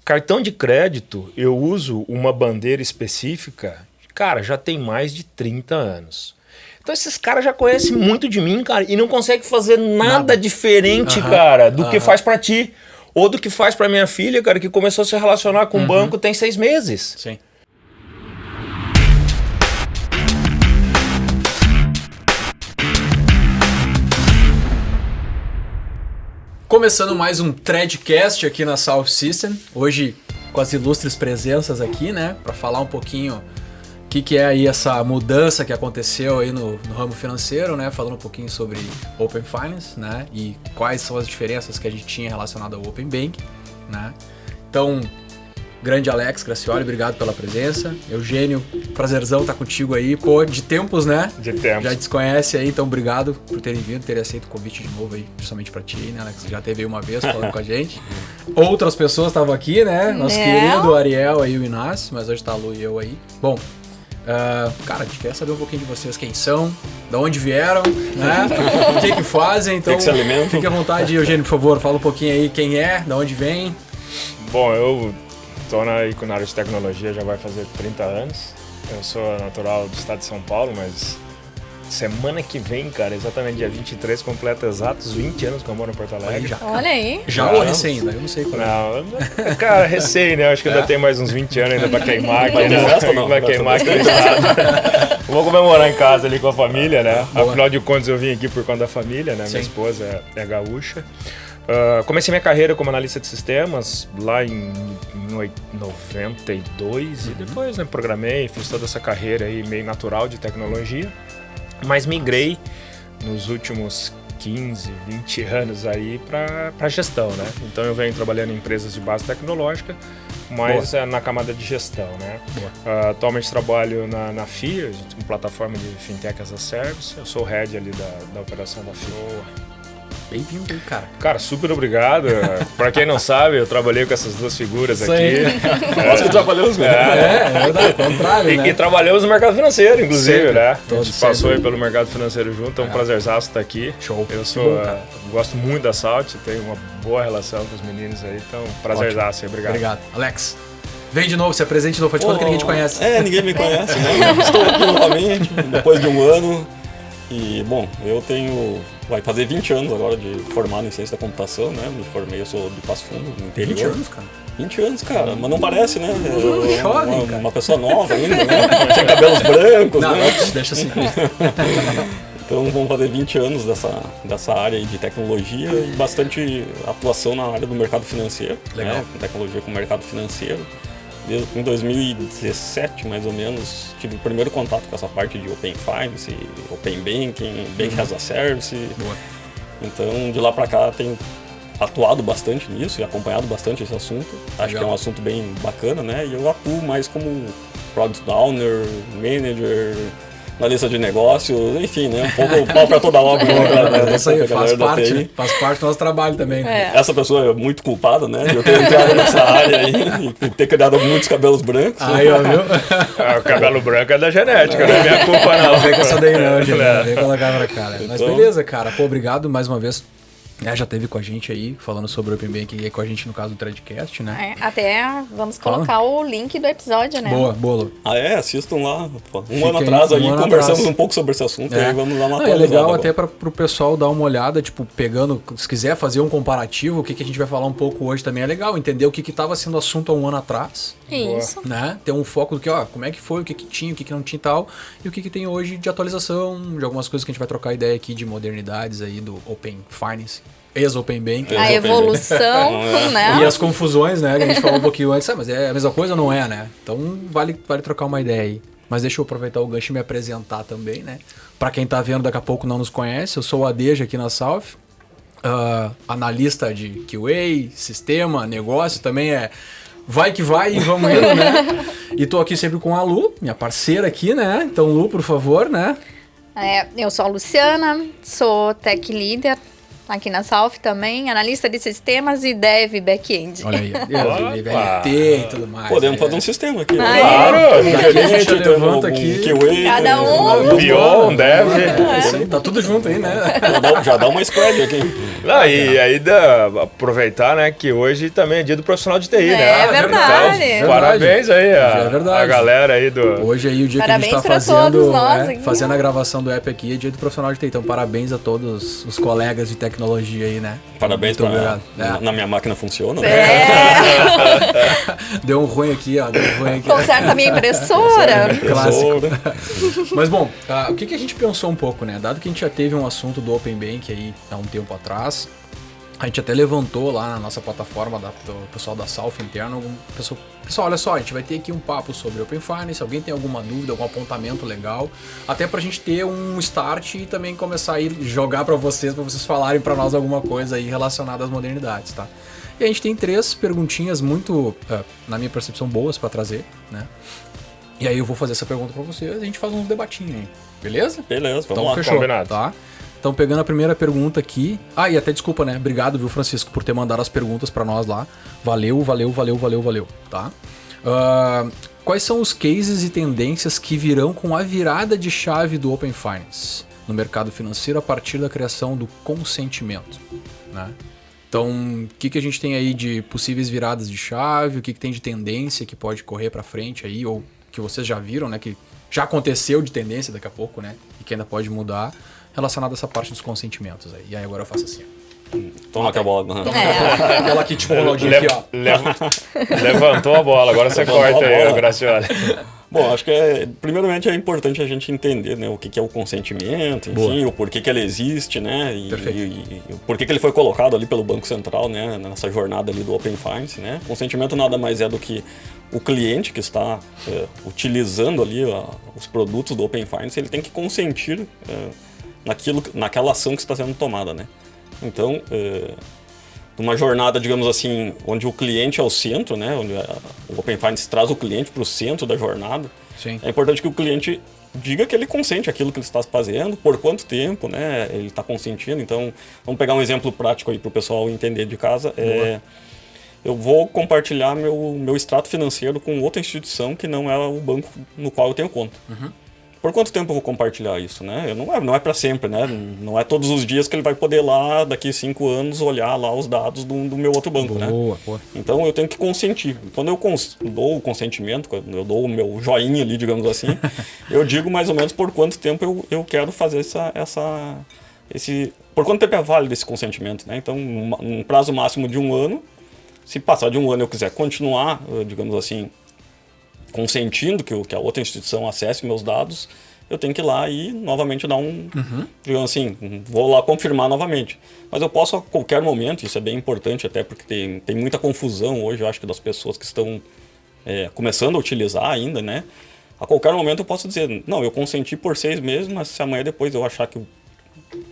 Cartão de crédito, eu uso uma bandeira específica, cara, já tem mais de 30 anos. Então esses caras já conhecem muito de mim, cara, e não conseguem fazer nada diferente, cara, do que faz pra ti. Ou do que faz pra minha filha, cara, que começou a se relacionar com o banco tem 6 meses. Sim. Começando mais um Threadcast aqui na South System, hoje com as ilustres presenças aqui, né, para falar um pouquinho o que é aí essa mudança que aconteceu aí no ramo financeiro, né, falando um pouquinho sobre Open Finance, né, e quais são as diferenças que a gente tinha relacionado ao Open Bank, né. Então, grande Alex Gracioli, obrigado pela presença. Eugênio, prazerzão estar contigo aí. Pô, de tempos, né? De tempos. Já desconhece aí, então obrigado por terem vindo, terem aceito o convite de novo aí, principalmente pra ti, né, Alex? Já teve aí uma vez falando com a gente. Outras pessoas estavam aqui, né? Nosso querido Ariel aí, o Inácio, mas hoje tá a Lu e eu aí. Bom, cara, a gente quer saber um pouquinho de vocês, quem são, de onde vieram, né? O que fazem, então se alimentam. Fique à vontade, Eugênio, por favor, fala um pouquinho aí quem é, de onde vem. Bom, eu estou na área de tecnologia já vai fazer 30 anos. Eu sou natural do estado de São Paulo, mas semana que vem, cara, exatamente dia 23, completa exatos 20 anos que eu moro em Porto Alegre. Olha aí. Já ou recém ainda? Eu não sei qual é. Não, cara, recém, né? Acho que ainda tem mais uns 20 anos ainda pra queimar aqui, né? Vai queimar aqui no estado. Vou comemorar em casa ali com a família, né? Boa. Afinal de contas, eu vim aqui por conta da família, né? Sim. Minha esposa é gaúcha. Comecei minha carreira como analista de sistemas lá em 92 e depois, né, programei, fiz toda essa carreira aí meio natural de tecnologia, mas migrei nos últimos 15, 20 anos aí para gestão, né? Então eu venho trabalhando em empresas de base tecnológica, mas na camada de gestão, né? Atualmente trabalho na FIA, uma plataforma de Fintech as a Service. Eu sou o head ali da operação da FIA. Bem-vindo aí, cara. Cara, super obrigado. Pra quem não sabe, eu trabalhei com essas duas figuras Isso aqui. aí. Nós que trabalhamos mesmo. É verdade, ao contrário, né? E trabalhamos no mercado financeiro, inclusive, Sempre. né? Todo A gente passou sempre. aí pelo mercado financeiro junto, é um prazerzaço estar aqui. Show. Eu Que bom, cara. gosto muito da Salt, tenho uma boa relação com os meninos aí, então prazerzaço aí, obrigado. Obrigado. Alex, vem de novo, se apresente de novo, faz de conta que ninguém te conhece. Ninguém me conhece, né? Estou aqui novamente, depois de um ano. E, bom, eu vai fazer 20 anos agora de formado em ciência da computação, né? Me formei, eu sou de Passo Fundo, no interior. 20 anos, cara. 20 anos, cara, mas não parece, né? Jovem, cara. Uma pessoa nova ainda, né? Tinha cabelos brancos, Não, né? deixa assim. Então vamos fazer 20 anos dessa área aí de tecnologia e bastante atuação na área do mercado financeiro. Legal. Né? Tecnologia com o mercado financeiro. Em 2017, mais ou menos, tive o primeiro contato com essa parte de Open Finance, Open Banking, Bank as a Service. Boa. Então, de lá para cá, tenho atuado bastante nisso e acompanhado bastante esse assunto. Acho Legal. que é um assunto bem bacana, né? E eu atuo mais como Product Owner, Manager, analista de negócios, enfim, né? Um pouco pau para toda obra. É isso aí, da faz galera da parte, TI. né? Faz parte do nosso trabalho também. Né? Essa pessoa é muito culpada, né? De eu ter entrado nessa área aí e ter criado muitos cabelos brancos. Aí, ó, viu? O cabelo branco é da genética, não é minha culpa não. Não vem com essa daí não, gente. É. Vem colocar pra cara. Mas Então- beleza, cara. Pô, obrigado mais uma vez. Já teve com a gente aí, falando sobre o Open Banking e com a gente no caso do Threadcast, né? Até vamos colocar o link do episódio, né? Boa, Lu. Assistam lá. Fica Ano aí, atrás aí, ano conversamos atrás. um pouco sobre esse assunto e aí vamos dar uma Não, é legal atualizada até agora. pro pessoal dar uma olhada, tipo, pegando, se quiser fazer um comparativo, o que a gente vai falar um pouco hoje também é legal, entender o que estava sendo assunto há um ano atrás, Isso. né? Ter um foco do que, ó, como é que foi, o que tinha, o que não tinha e tal, e o que tem hoje de atualização, de algumas coisas que a gente vai trocar ideia aqui de modernidades aí do Open Finance, ex-Open Banking. A evolução, né? E as confusões, né? Que a gente falou um pouquinho antes. Mas é a mesma coisa ou não é, né? Então vale trocar uma ideia aí. Mas deixa eu aproveitar o gancho e me apresentar também, né? Pra quem tá vendo daqui a pouco não nos conhece, eu sou o Adeja aqui na South. Analista de QA, sistema, negócio, também vai que vai e vamos indo, né? E tô aqui sempre com a Lu, minha parceira aqui, né? Então, Lu, por favor, né? Eu sou a Luciana, sou Tech Leader aqui na Salf também, analista de sistemas e dev back-end. Olha aí, VLT e tudo mais. Podemos fazer um sistema aqui. Claro! Aqui a gente levanta aqui. Cada um. Bion, dev. Isso aí, tá tudo junto aí, né? Já dá uma squad aqui. Não, e aí aproveitar, né, que hoje também é dia do profissional de TI, né? É verdade. Então, parabéns aí É verdade. a galera aí do... Hoje aí o dia Parabéns que a gente tá pra todos nós fazendo, aqui. fazendo a gravação do app aqui, é dia do profissional de TI. Então parabéns a todos os colegas de tecnologia aí, né? Parabéns Muito pra... obrigado. Na minha máquina funciona, né? Deu um ruim aqui, ó. Deu um ruim aqui. Conserta a minha impressora. Clássico. Mas bom, o que a gente pensou um pouco, né? Dado que a gente já teve um assunto do Open Bank aí há um tempo atrás, a gente até levantou lá na nossa plataforma do pessoal da Salf interno, pessoal, olha só, a gente vai ter aqui um papo sobre Open Finance, alguém tem alguma dúvida, algum apontamento legal, até pra gente ter um start e também começar a ir jogar pra vocês falarem pra nós alguma coisa aí relacionada às modernidades, tá? E a gente tem 3 perguntinhas muito, na minha percepção, boas pra trazer, né? E aí eu vou fazer essa pergunta pra vocês e a gente faz uns debatinhos aí, beleza? Beleza, vamos Então lá. fechou, Combinado. tá? Então pegando a primeira pergunta aqui... e até desculpa, né? Obrigado, viu, Francisco, por ter mandado as perguntas pra nós lá. Valeu, tá? Quais são os cases e tendências que virão com a virada de chave do Open Finance no mercado financeiro a partir da criação do consentimento, né? Então, o que a gente tem aí de possíveis viradas de chave, o que tem de tendência que pode correr pra frente aí, ou que vocês já viram, né? Que já aconteceu de tendência daqui a pouco, né? E que ainda pode mudar, relacionado a essa parte dos consentimentos aí. E aí agora eu faço assim, ó. Toma aqui a bola. A bola aqui, tipo o Ronaldinho aqui, ó. Levantou a bola, agora você Levantou corta a aí, bola. Graciole. Bom, acho que primeiramente é importante a gente entender, né, o que é o consentimento, enfim, o porquê que ele existe, né, e o porquê que ele foi colocado ali pelo Banco Central, né, nessa jornada ali do Open Finance, né. Consentimento nada mais é do que o cliente que está utilizando ali os produtos do Open Finance, ele tem que consentir naquela ação que está sendo tomada, né. Então, uma jornada, digamos assim, onde o cliente é o centro, né, onde o Open Finance traz o cliente para o centro da jornada. Sim. É importante que o cliente diga que ele consente aquilo que ele está fazendo, por quanto tempo, né, ele está consentindo. Então, vamos pegar um exemplo prático aí para o pessoal entender de casa. Eu vou compartilhar meu extrato financeiro com outra instituição que não é o banco no qual eu tenho conta. Uhum. Por quanto tempo eu vou compartilhar isso, né? Não é para sempre, né? Não é todos os dias que ele vai poder lá, daqui 5 anos, olhar lá os dados do meu outro banco, né? Boa. Então eu tenho que consentir. Quando eu dou o consentimento, quando eu dou o meu joinha ali, digamos assim, eu digo mais ou menos por quanto tempo eu quero fazer por quanto tempo é válido esse consentimento, né? Então, um prazo máximo de 1 ano. Se passar de 1 ano eu quiser continuar, digamos assim, consentindo que a outra instituição acesse meus dados, eu tenho que ir lá e novamente dar digamos assim, vou lá confirmar novamente. Mas eu posso a qualquer momento, isso é bem importante até porque tem muita confusão hoje, eu acho que das pessoas que estão começando a utilizar ainda, né? A qualquer momento eu posso dizer, não, eu consenti por 6 meses, mas se amanhã depois eu achar que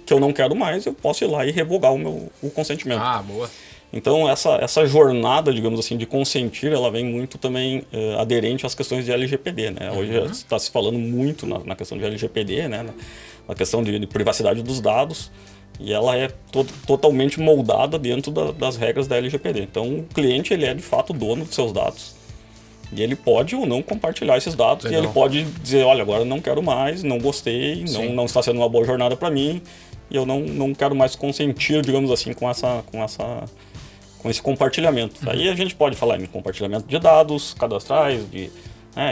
eu não quero mais, eu posso ir lá e revogar o consentimento. Boa. Então, essa jornada, digamos assim, de consentir, ela vem muito também aderente às questões de LGPD, né? Hoje está se falando muito na questão de LGPD, né? Na questão de privacidade dos dados, e ela é totalmente moldada dentro das regras da LGPD. Então, o cliente, ele é de fato dono dos seus dados, e ele pode ou não compartilhar esses dados, Legal. e ele pode dizer, olha, agora não quero mais, não gostei, não está sendo uma boa jornada para mim, e eu não quero mais consentir, digamos assim, com esse compartilhamento. Aí a gente pode falar em compartilhamento de dados cadastrais, de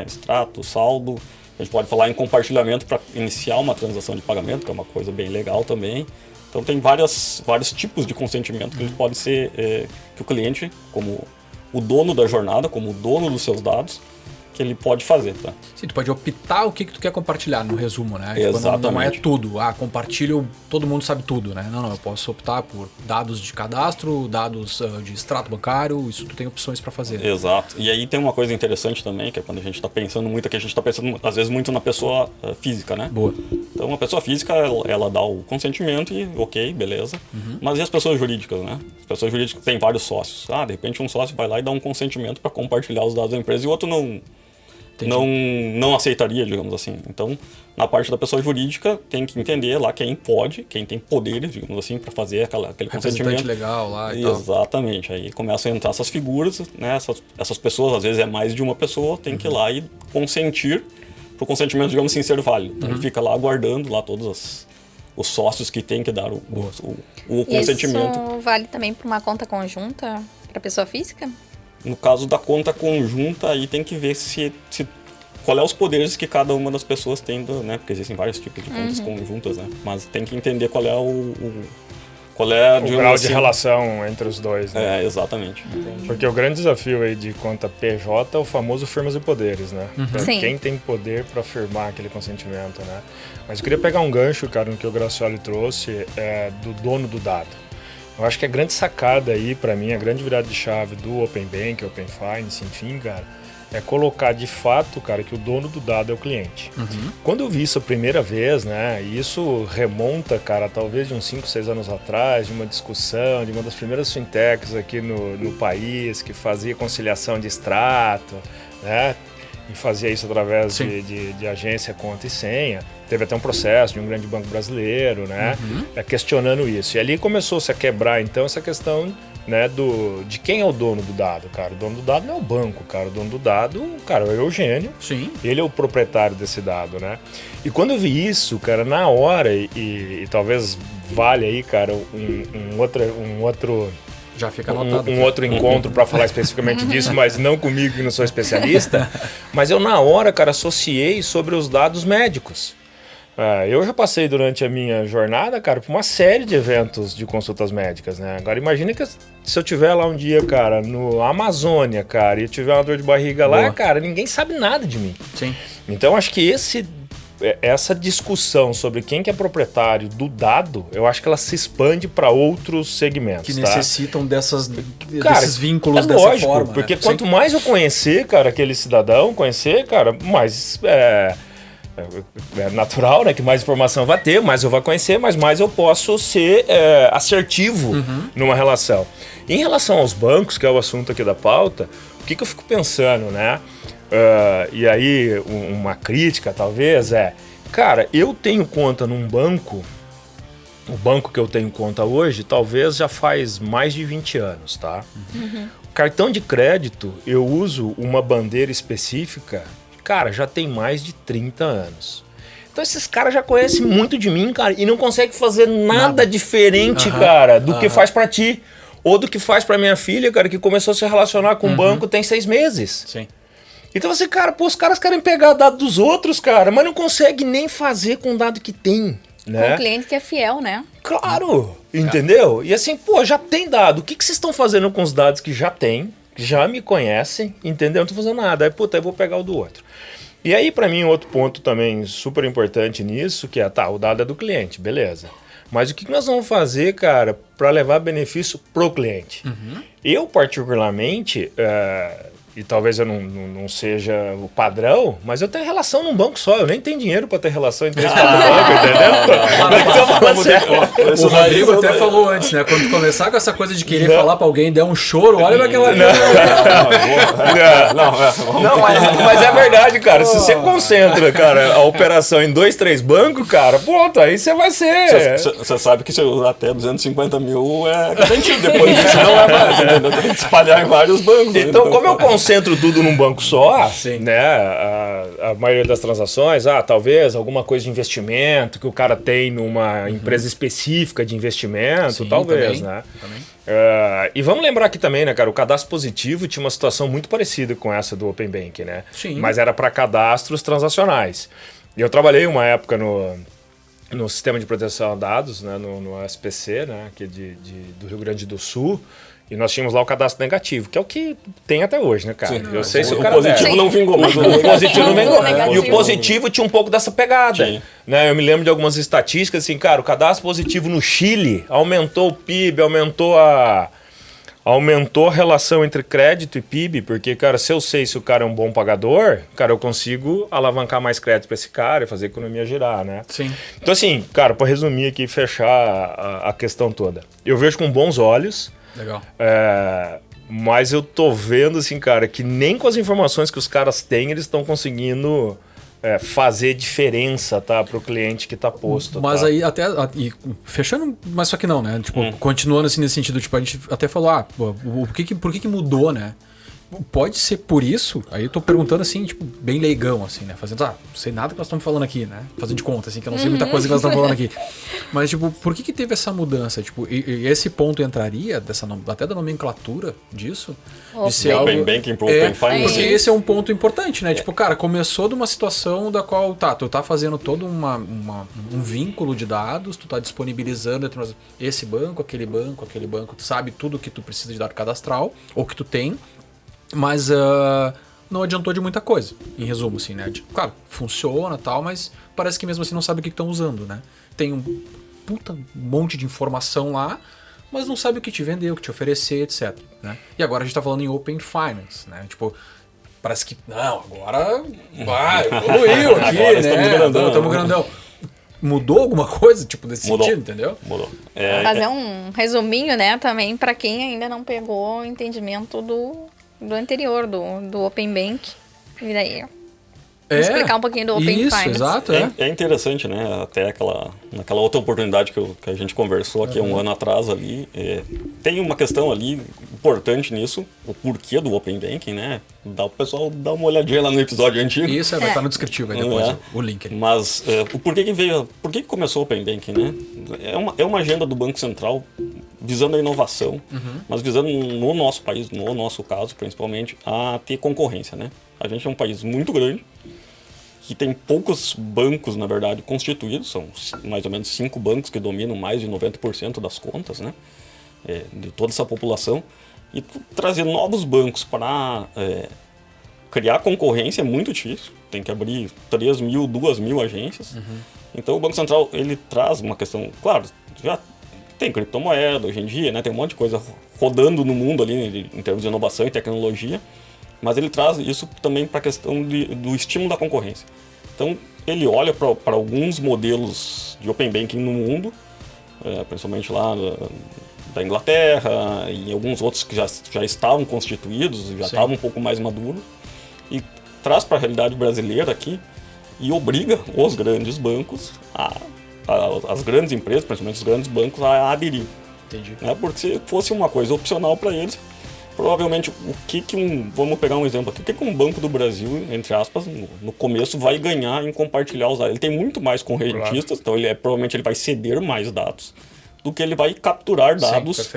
extrato, saldo. A gente pode falar em compartilhamento para iniciar uma transação de pagamento, que é uma coisa bem legal também. Então tem vários tipos de consentimento que eles podem ser, que o cliente, como o dono da jornada, como o dono dos seus dados, que ele pode fazer, tá? Sim, tu pode optar o que tu quer compartilhar, no resumo, né? Exatamente. Não é tudo. Compartilho, todo mundo sabe tudo, né? Não, eu posso optar por dados de cadastro, dados de extrato bancário, isso tu tem opções para fazer. Exato. E aí tem uma coisa interessante também, que é quando a gente está pensando muito, que a gente está pensando às vezes muito na pessoa física, né? Boa. Então a pessoa física, ela dá o consentimento e ok, beleza. Mas e as pessoas jurídicas, né? As pessoas jurídicas têm vários sócios. De repente um sócio vai lá e dá um consentimento para compartilhar os dados da empresa e o outro não não aceitaria, digamos assim. Então, na parte da pessoa jurídica, tem que entender lá quem pode, quem tem poderes, digamos assim, para fazer aquele consentimento. Legal lá e tal. Exatamente. Aí começam a entrar essas figuras, né? Essas pessoas, às vezes é mais de uma pessoa, tem que ir lá e consentir para o consentimento, digamos assim, ser válido. Então, ele fica lá aguardando lá todos os sócios que tem que dar o consentimento. Isso vale também para uma conta conjunta para pessoa física? No caso da conta conjunta, aí tem que ver qual é os poderes que cada uma das pessoas tem, né? Porque existem vários tipos de contas conjuntas, né? Mas tem que entender qual é o grau de relação entre os dois, né? Exatamente. Porque o grande desafio aí de conta PJ é o famoso firmas e poderes, né? Então, quem tem poder para firmar aquele consentimento, né? Mas eu queria pegar um gancho, cara, no que o Gracioli trouxe, do dono do dado. Eu acho que a grande sacada aí, para mim, a grande virada de chave do Open Bank, Open Finance, enfim, cara, é colocar de fato, cara, que o dono do dado é o cliente. Quando eu vi isso a primeira vez, né, e isso remonta, cara, talvez de uns 5, 6 anos atrás, de uma discussão, de uma das primeiras fintechs aqui no país, que fazia conciliação de extrato, né, e fazia isso através de agência, conta e senha. Teve até um processo de um grande banco brasileiro, né, questionando isso. E ali começou-se a quebrar, então, essa questão, né, de quem é o dono do dado, cara. O dono do dado não é o banco, cara. O dono do dado, cara, é o Eugênio. Sim. Ele é o proprietário desse dado, né? E quando eu vi isso, cara, na hora, e talvez vale aí, cara, um outro já fica anotado. Um outro encontro para falar especificamente disso, mas não comigo que não sou especialista. Mas eu na hora, cara, associei sobre os dados médicos. Eu já passei durante a minha jornada, cara, por uma série de eventos de consultas médicas, né? Agora imagina que se eu tiver lá um dia, cara, no Amazônia, cara, e eu tiver uma dor de barriga lá, cara, ninguém sabe nada de mim. Sim. Então acho que essa discussão sobre quem que é proprietário do dado, eu acho que ela se expande para outros segmentos. Que necessitam desses cara, vínculos dessa lógico, forma. Porque né? quanto mais eu conhecer, cara, aquele cidadão, cara, mais é natural, né, que mais informação vai ter, mais eu vou conhecer, mas mais eu posso ser assertivo numa relação. Em relação aos bancos, que é o assunto aqui da pauta, o que eu fico pensando, né? E aí, uma crítica, talvez, cara, eu tenho conta num banco, o banco que eu tenho conta hoje, talvez já faz mais de 20 anos, tá? Cartão de crédito, eu uso uma bandeira específica, cara, já tem mais de 30 anos. Então esses caras já conhecem muito de mim, cara, e não conseguem fazer nada diferente, cara, do que faz pra ti. Ou do que faz pra minha filha, cara, que começou a se relacionar com o banco tem 6 meses. Sim. Então assim, cara, os caras querem pegar dado dos outros, cara, mas não consegue nem fazer com o dado que tem, né? Com o cliente que é fiel, né? Claro, entendeu? E assim, já tem dado. O que vocês estão fazendo com os dados que já tem, que já me conhecem, entendeu? Não tô fazendo nada. Aí, eu vou pegar o do outro. E aí, para mim, outro ponto também super importante nisso, que o dado é do cliente, beleza. Mas o que nós vamos fazer, cara, para levar benefício pro cliente? Eu, particularmente, e talvez eu não seja o padrão, mas eu tenho relação num banco só. Eu nem tenho dinheiro para ter relação em 3, 4 bancos, entendeu? O Rodrigo até falou antes, né? Quando tu começar com essa coisa de querer falar pra alguém e der um choro, olha pra aquela... Mas é verdade, cara. Se você concentra, cara, a operação em 2, 3 bancos, cara, pronto, aí você vai ser... Você sabe que se eu usar até 250 mil é garantido. Depois disso não é mais, entendeu? Tem que espalhar em vários bancos. Então, como eu concentro tudo num banco só, né? A maioria das transações, talvez alguma coisa de investimento que o cara tem numa empresa específica de investimento, Sim, talvez, também, né? Também. E vamos lembrar aqui também, né, cara, o cadastro positivo tinha uma situação muito parecida com essa do Open Bank, né? Sim. Mas era para cadastros transacionais. E eu trabalhei uma época no sistema de proteção de dados, né, no SPC, né, aqui do Rio Grande do Sul. E nós tínhamos lá o cadastro negativo, que é o que tem até hoje, né, cara? Sim, eu sei se o cara positivo não vingou, mas o positivo não vingou. Negativo. E o positivo tinha um pouco dessa pegada. Sim. Né? Eu me lembro de algumas estatísticas, assim, cara, o cadastro positivo no Chile aumentou o PIB, aumentou a relação entre crédito e PIB, porque, cara, se eu sei se o cara é um bom pagador, cara, eu consigo alavancar mais crédito para esse cara e fazer a economia girar, né? Sim. Então, assim, cara, para resumir aqui e fechar a questão toda, eu vejo com bons olhos. Legal. Mas eu tô vendo, assim, cara, que nem com as informações que os caras têm, eles estão conseguindo fazer diferença, tá? Pro cliente que tá posto. Mas tá? aí até. E fechando, mas só que não, né? Tipo, continuando assim nesse sentido, tipo, a gente até falou, por que mudou, né? Pode ser por isso, aí eu tô perguntando assim, tipo, bem leigão, assim, né? Fazendo, não sei nada que nós estamos falando aqui, né? Fazendo de conta, assim, que eu não sei muita coisa que nós estamos falando aqui. Mas, tipo, por que teve essa mudança? Tipo, e esse ponto entraria, até da nomenclatura disso? De ser Open algo, Banking pro Open Finance. Porque esse é um ponto importante, né? Tipo, cara, começou de uma situação da qual, tu tá fazendo todo um vínculo de dados, tu tá disponibilizando esse banco, aquele banco, tu sabe tudo que tu precisa de dado cadastral, ou que tu tem, mas não adiantou de muita coisa, em resumo, assim, né? Claro, funciona e tal, mas parece que mesmo assim não sabe o que estão usando, né? Tem um puta monte de informação lá, mas não sabe o que te vender, o que te oferecer, etc. Né? E agora a gente tá falando em Open Finance, né? Tipo, parece que, não, agora evoluiu aqui, agora né? Estamos grandão. Mudou alguma coisa, tipo, nesse sentido, entendeu? Mudou. Fazer um resuminho, né, também, para quem ainda não pegou o entendimento do anterior, do Open Bank. E daí, explicar um pouquinho do Open Finance. Exato, é interessante, né? Até naquela outra oportunidade que a gente conversou aqui um ano atrás ali, tem uma questão ali importante nisso, o porquê do Open Banking, né? Dá o pessoal dar uma olhadinha lá no episódio antigo. Isso vai estar no descritivo aí depois, o link ali. Mas o porquê que veio, por que começou o Open Banking, né? É uma agenda do Banco Central visando a inovação, mas visando no nosso país, no nosso caso principalmente, a ter concorrência, né? A gente é um país muito grande, que tem poucos bancos, na verdade, constituídos, são mais ou menos 5 bancos que dominam mais de 90% das contas, né? De toda essa população. E trazer novos bancos para criar concorrência é muito difícil. Tem que abrir 3.000, 2.000 agências. Então o Banco Central, ele traz uma questão, claro, já tem criptomoeda hoje em dia, né? Tem um monte de coisa rodando no mundo ali em termos de inovação e tecnologia, mas ele traz isso também para a questão do estímulo da concorrência. Então ele olha para alguns modelos de Open Banking no mundo, principalmente lá da Inglaterra e alguns outros que já estavam constituídos, já estavam um pouco mais maduros, e traz para a realidade brasileira aqui e obriga os grandes bancos, as grandes empresas, principalmente os grandes bancos, a aderir. Entendi. Né? Porque se fosse uma coisa opcional para eles, provavelmente vamos pegar um exemplo aqui, o que um banco do Brasil, entre aspas, no começo vai ganhar em compartilhar os dados? Ele tem muito mais correntistas, então provavelmente ele vai ceder mais dados do que ele vai capturar dados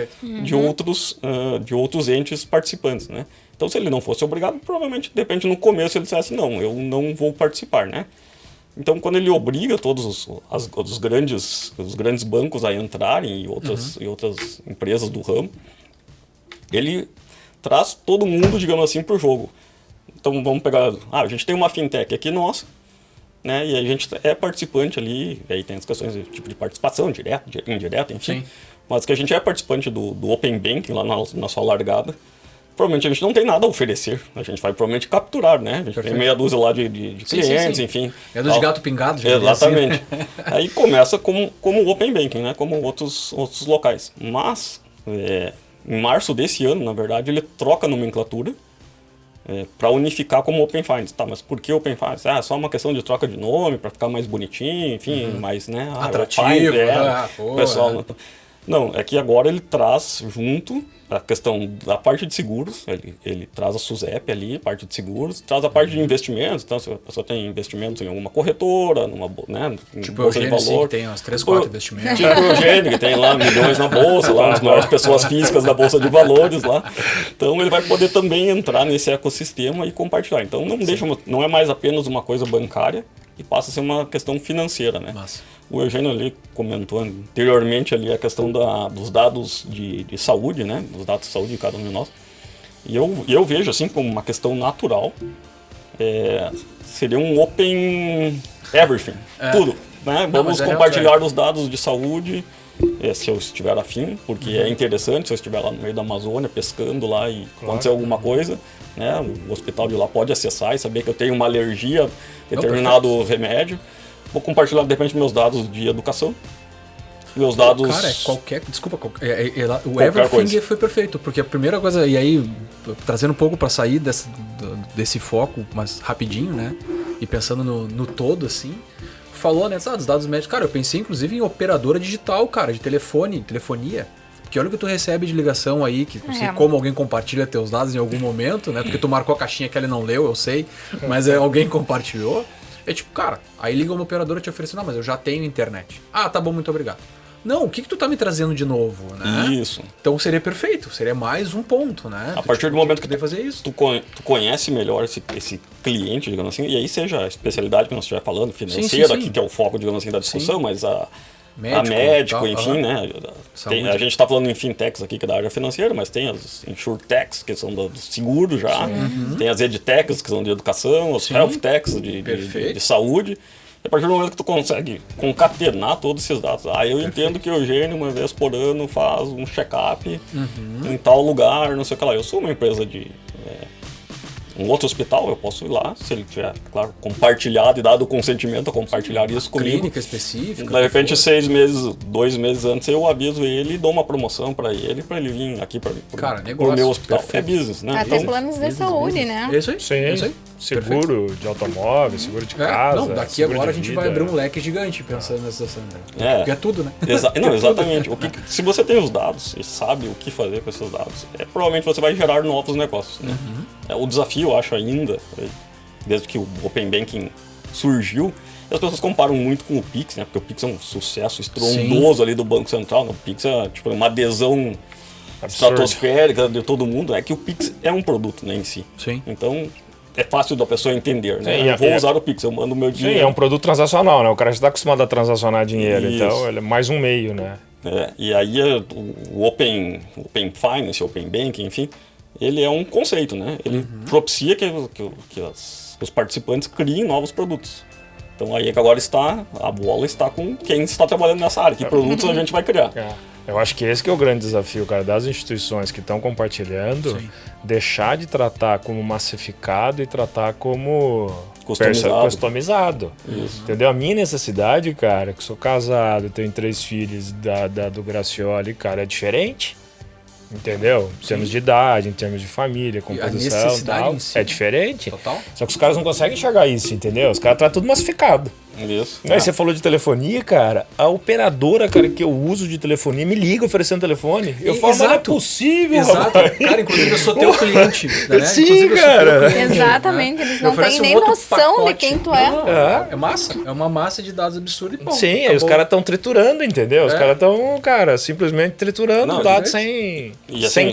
de outros entes participantes, né? Então, se ele não fosse obrigado, provavelmente, de repente, no começo ele dissesse, não, eu não vou participar, né? Então, quando ele obriga todos os grandes bancos a entrarem e outras empresas do ramo, ele traz todo mundo, digamos assim, para o jogo. Então, vamos pegar... a gente tem uma fintech aqui nossa, né? E a gente é participante ali, e aí tem as questões de tipo de participação, direta, indireta, enfim. Sim. Mas que a gente é participante do Open Banking lá na sua largada. Provavelmente a gente não tem nada a oferecer. A gente vai provavelmente capturar, né? A gente tem meia dúzia lá de clientes, enfim. É dos gato pingado, já. Exatamente. Assim. Aí começa como Open Banking, né? Como outros locais. Mas, em março desse ano, na verdade, ele troca a nomenclatura para unificar como Open Finance. Tá, mas por que Open Finance? É só uma questão de troca de nome, para ficar mais bonitinho, enfim, mais, né? Atrativo, o pessoal... Não, é que agora ele traz junto a questão da parte de seguros, ele traz a SUSEP ali, parte de seguros, traz a parte de investimentos, então se a pessoa tem investimentos em alguma corretora, né, tipo bolsa de valor. Que tem umas 3, 4 investimentos. Tipo o Eugênio, que tem lá milhões na bolsa, lá as maiores pessoas físicas da bolsa de valores lá. Então ele vai poder também entrar nesse ecossistema e compartilhar. Então não é mais apenas uma coisa bancária, e passa a ser uma questão financeira, né? Massa. O Eugênio ali comentou anteriormente ali a questão dos dados de saúde, né? Dos dados de saúde de cada um de nós. E eu vejo assim como uma questão natural. Seria um open everything, tudo, né? Vamos compartilhar os dados de saúde, se eu estiver afim, porque é interessante se eu estiver lá no meio da Amazônia pescando lá e acontecer alguma coisa, né? O hospital de lá pode acessar e saber que eu tenho uma alergia a determinado remédio. Vou compartilhar, de repente, meus dados de educação. meus dados... Cara, desculpa, o Qualquer Everything coisa. foi perfeito, porque a primeira coisa, e aí, trazendo um pouco pra sair desse foco, mas rapidinho, né? E pensando no todo, assim, falou, né, dos dados médicos. Cara, eu pensei inclusive em operadora digital, cara, de telefonia. Porque olha o que tu recebe de ligação aí, que não sei como alguém compartilha teus dados em algum momento, né? Porque tu marcou a caixinha que ele não leu, eu sei, mas alguém compartilhou. É tipo, cara, aí liga uma operadora te oferecendo, mas eu já tenho internet. Ah, tá bom, muito obrigado. Não, o que tu tá me trazendo de novo, né? Isso. Então seria perfeito, seria mais um ponto, né? A partir do momento que fazer isso. tu conhece melhor esse cliente, digamos assim, e aí seja a especialidade que nós estiver falando, financeira, sim. aqui que é o foco, digamos assim, da discussão, mas a Médico, médico, enfim, né? A gente está falando em fintechs aqui, que é da área financeira, mas tem as insurtechs, que são do seguro já, tem as edtechs, que são de educação, as healthtechs de saúde. E a partir do momento que tu consegue concatenar todos esses dados, eu entendo que o Eugênio, uma vez por ano, faz um check-up em tal lugar, não sei o que lá. Eu sou uma empresa de um outro hospital, eu posso ir lá, se ele tiver, claro, compartilhado e dado o consentimento a compartilhar isso comigo. Clínica específica. De repente, 6 meses, 2 meses antes, eu aviso ele e dou uma promoção para ele vir aqui para o meu hospital. Perfeito. É business, né? Até Então, planos de saúde, né? É isso aí. Sim, É isso aí. seguro de automóvel, seguro de casa. Não, daqui seguro agora a de gente vida. vai abrir um leque gigante pensando nessa situação. Porque é tudo, né? Não, exatamente. Se você tem os dados e sabe o que fazer com esses dados, provavelmente você vai gerar novos negócios. Né? O desafio, eu acho ainda, desde que o Open Banking surgiu, as pessoas comparam muito com o Pix, né? Porque o Pix é um sucesso estrondoso ali do Banco Central. Né? O Pix é tipo uma adesão estratosférica de todo mundo. É que o Pix é um produto, né, em si. Sim. Então, é fácil da pessoa entender, né? Sim, eu vou usar o Pix, eu mando o meu dinheiro. Sim, é um produto transacional, né? O cara já está acostumado a transacionar dinheiro, Isso. então ele é mais um meio, né? E aí o Open Finance, Open Banking, enfim, ele é um conceito, né? Ele propicia que os participantes criem novos produtos. Então aí é que agora a bola está com quem está trabalhando nessa área, que produtos a gente vai criar. Eu acho que esse que é o grande desafio, cara, das instituições que estão compartilhando, deixar de tratar como massificado e tratar como customizado. Entendeu? A minha necessidade, cara, que sou casado, tenho 3 filhos do Gracioli, cara, é diferente. Entendeu? Em termos de idade, em termos de família, composição e tal, si, é diferente. Total. Só que os caras não conseguem enxergar isso, entendeu? Os caras tratam tudo massificado. Isso. Aí você falou de telefonia, cara. A operadora, cara, que eu uso de telefonia me liga oferecendo telefone. Eu falo, mas não é possível. Exato. Cara, inclusive eu sou teu cliente. Né? Sim, inclusive, cara. Exatamente, eles não têm nem noção de quem tu é. É massa. É uma massa de dados absurda e ponto. Sim, acabou. aí os caras estão triturando, entendeu? Os caras estão, cara, simplesmente triturando dados sem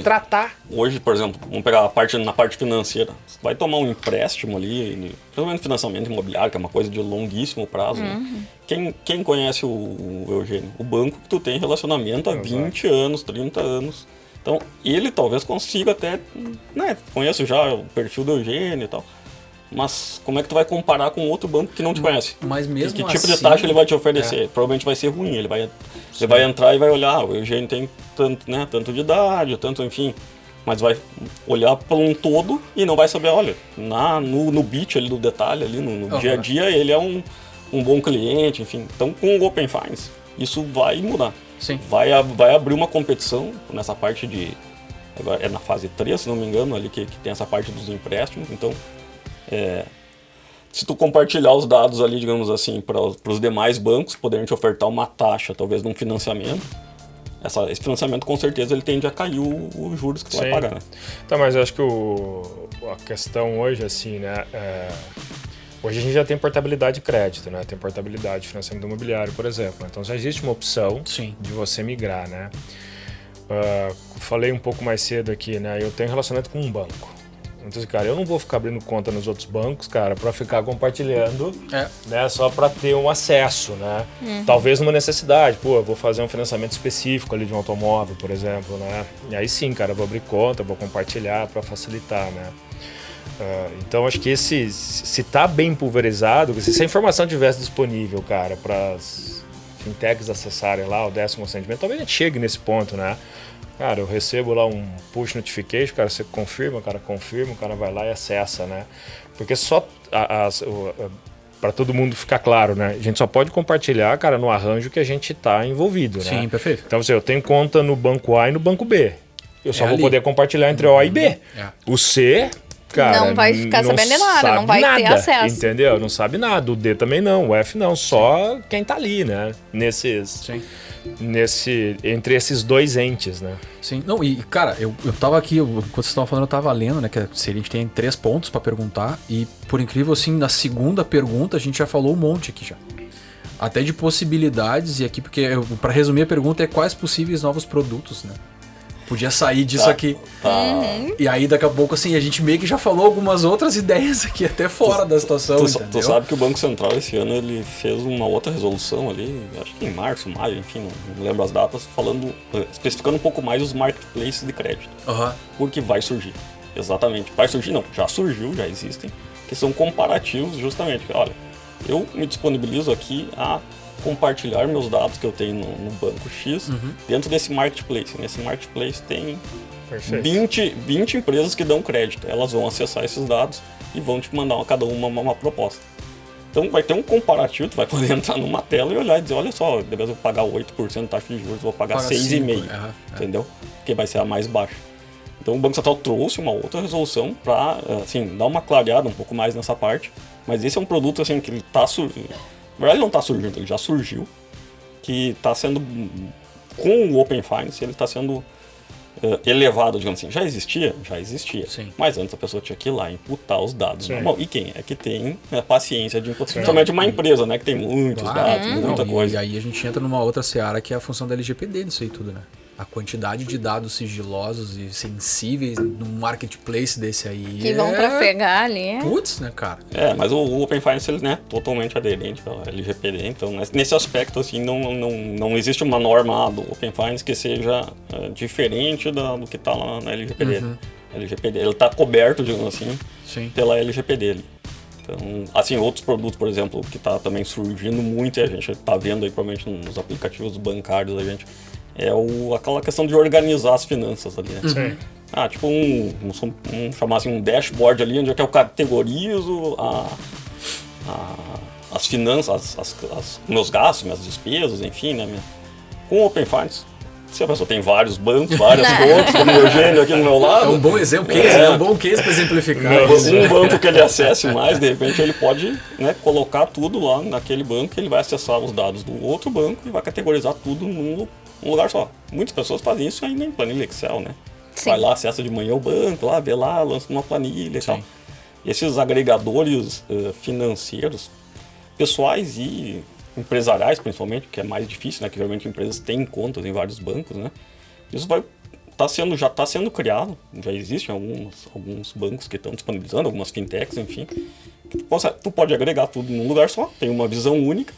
tratar. Hoje, por exemplo, vamos pegar na parte financeira. Você vai tomar um empréstimo ali, principalmente financiamento imobiliário, que é uma coisa de longuíssimo prazo. Né? Quem conhece o Eugênio? O banco que tu tem relacionamento há 20 anos, 30 anos. Então, ele talvez consiga até... Né, conheço já o perfil do Eugênio e tal. Mas como é que tu vai comparar com outro banco que não te conhece? Mas mesmo que tipo assim, de taxa ele vai te oferecer? Provavelmente vai ser ruim. Ele vai entrar e vai olhar, o Eugênio tem tanto de idade, tanto, enfim... Mas vai olhar para um todo e não vai saber, olha, no bit ali, do detalhe ali, no dia a dia, ele é um bom cliente, enfim. Então, com o Open Finance, isso vai mudar. Sim. Vai abrir uma competição nessa parte de... Agora é na fase 3, se não me engano, ali que tem essa parte dos empréstimos. Então, se tu compartilhar os dados ali, digamos assim, para os demais bancos poderem te ofertar uma taxa, talvez, de um financiamento, esse financiamento, com certeza, ele tende a cair os juros que tu vai pagar, né? Tá, mas eu acho que a questão hoje, assim, né? Hoje a gente já tem portabilidade de crédito, né? Tem portabilidade de financiamento imobiliário, por exemplo. Então já existe uma opção de você migrar, né? Falei um pouco mais cedo aqui, né? Eu tenho relacionamento com um banco. Então, cara, eu não vou ficar abrindo conta nos outros bancos, cara, para ficar compartilhando, né, só para ter um acesso, né? Talvez numa necessidade, eu vou fazer um financiamento específico ali de um automóvel, por exemplo, né? E aí sim, cara, eu vou abrir conta, vou compartilhar para facilitar, né? Então, acho que se tá bem pulverizado, se a informação tivesse disponível, cara, para as fintechs acessarem lá, o 10º consentimento, talvez a gente chegue nesse ponto, né? Cara, eu recebo lá um push notification, cara, você confirma, o cara vai lá e acessa, né? Porque só para todo mundo ficar claro, né? A gente só pode compartilhar, cara, no arranjo que a gente está envolvido, né? Sim, perfeito. Então, eu tenho conta no banco A e no banco B. Eu só vou ali. poder compartilhar entre O e B. O C, cara, não vai ficar sabendo de nada, não vai ter acesso. Entendeu? Não sabe nada. O D também não, o F não. Só quem tá ali, né? Entre esses dois entes, né? Sim. Não, e cara, eu tava aqui, enquanto vocês estavam falando, eu tava lendo, né? Que a gente tem 3 pontos pra perguntar. E por incrível assim, na segunda pergunta a gente já falou um monte aqui já. Até de possibilidades, e aqui, porque pra resumir a pergunta é quais possíveis novos produtos, né? Podia sair disso aqui. E aí, daqui a pouco, assim, a gente meio que já falou algumas outras ideias aqui, até fora da situação, tu sabe que o Banco Central, esse ano, ele fez uma outra resolução ali, acho que em março, maio, enfim, não lembro as datas, especificando um pouco mais os marketplaces de crédito. Porque vai surgir. Exatamente. Vai surgir, não. Já surgiu, já existem. Que são comparativos, justamente. Olha, eu me disponibilizo aqui a compartilhar meus dados que eu tenho no banco X dentro desse marketplace. Nesse marketplace tem 20 empresas que dão crédito. Elas vão acessar esses dados e vão te mandar cada uma proposta. Então vai ter um comparativo, tu vai poder entrar numa tela e olhar e dizer, olha só, ao invés de eu pagar 8% de taxa de juros, eu vou pagar 6,5%, entendeu? Porque vai ser a mais baixa. Então o Banco Central trouxe uma outra resolução para, assim, dar uma clareada um pouco mais nessa parte. Mas esse é um produto, assim, que ele está surgindo. Na verdade, ele não está surgindo, ele já surgiu, que está sendo, com o Open Finance, ele está sendo elevado, digamos assim. Já existia? Já existia. Sim. Mas antes a pessoa tinha que ir lá imputar os dados na mão. E quem é que tem paciência de imputar? Principalmente uma empresa, né, que tem muitos dados, muita coisa. E aí a gente entra numa outra seara que é a função da LGPD nisso aí tudo, né? A quantidade de dados sigilosos e sensíveis num marketplace desse aí. Que vão trafegar ali. Putz, né, cara? Mas o Open Finance, ele, né, totalmente aderente à LGPD. Então, nesse aspecto, assim, não existe uma norma do Open Finance que seja diferente do que está lá na LGPD. LGPD, ele está coberto, digamos assim, pela LGPD. Então, assim, outros produtos, por exemplo, que está também surgindo muito e a gente está vendo aí, provavelmente, nos aplicativos bancários da gente, aquela questão de organizar as finanças ali, né? Tipo vamos chamar assim, um dashboard ali, onde é que eu categorizo as finanças, meus gastos, minhas despesas, enfim, né? Com o Open Finance, se a pessoa tem vários bancos, várias contas, como o Eugênio aqui no meu lado... É um bom exemplo, é um bom case para exemplificar. Um banco que ele acesse mais, de repente ele pode, né, colocar tudo lá naquele banco, ele vai acessar os dados do outro banco e vai categorizar tudo num lugar só. Muitas pessoas fazem isso ainda em planilha Excel, né? Sim. Vai lá, acessa de manhã o banco, lá, vê lá, lança uma planilha e tal. E esses agregadores financeiros, pessoais e empresariais principalmente, que é mais difícil, né? Que geralmente empresas têm contas em vários bancos, né? Isso já está sendo criado, já existem alguns bancos que estão disponibilizando, algumas fintechs, enfim. Tu pode agregar tudo num lugar só, tem uma visão única.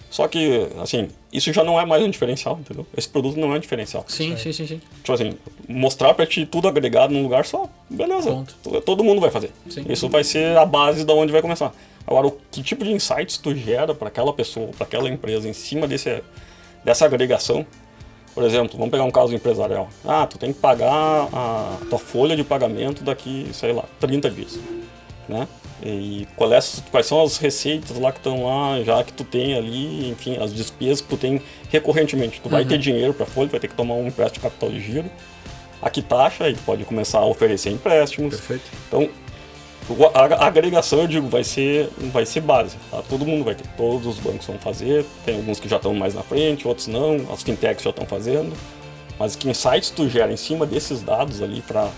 Só que, assim, isso já não é mais um diferencial, entendeu? Esse produto não é um diferencial. Sim. Tipo assim, mostrar pra ti tudo agregado num lugar só, beleza. Ponto. Todo mundo vai fazer. Sim. Isso vai ser a base de onde vai começar. Agora, que tipo de insights tu gera para aquela pessoa, para aquela empresa, em cima dessa agregação? Por exemplo, vamos pegar um caso empresarial. Tu tem que pagar a tua folha de pagamento daqui, sei lá, 30 dias, né? E quais são as receitas lá que estão lá, já que tu tem ali, enfim, as despesas que tu tem recorrentemente. Tu vai ter dinheiro para folha, vai ter que tomar um empréstimo de capital de giro. Aqui taxa, aí tu pode começar a oferecer empréstimos. Perfeito. Então, a agregação, eu digo, vai ser base. Tá? Todo mundo vai ter. Todos os bancos vão fazer. Tem alguns que já estão mais na frente, outros não. As fintechs já estão fazendo. Mas que insights tu gera em cima desses dados ali para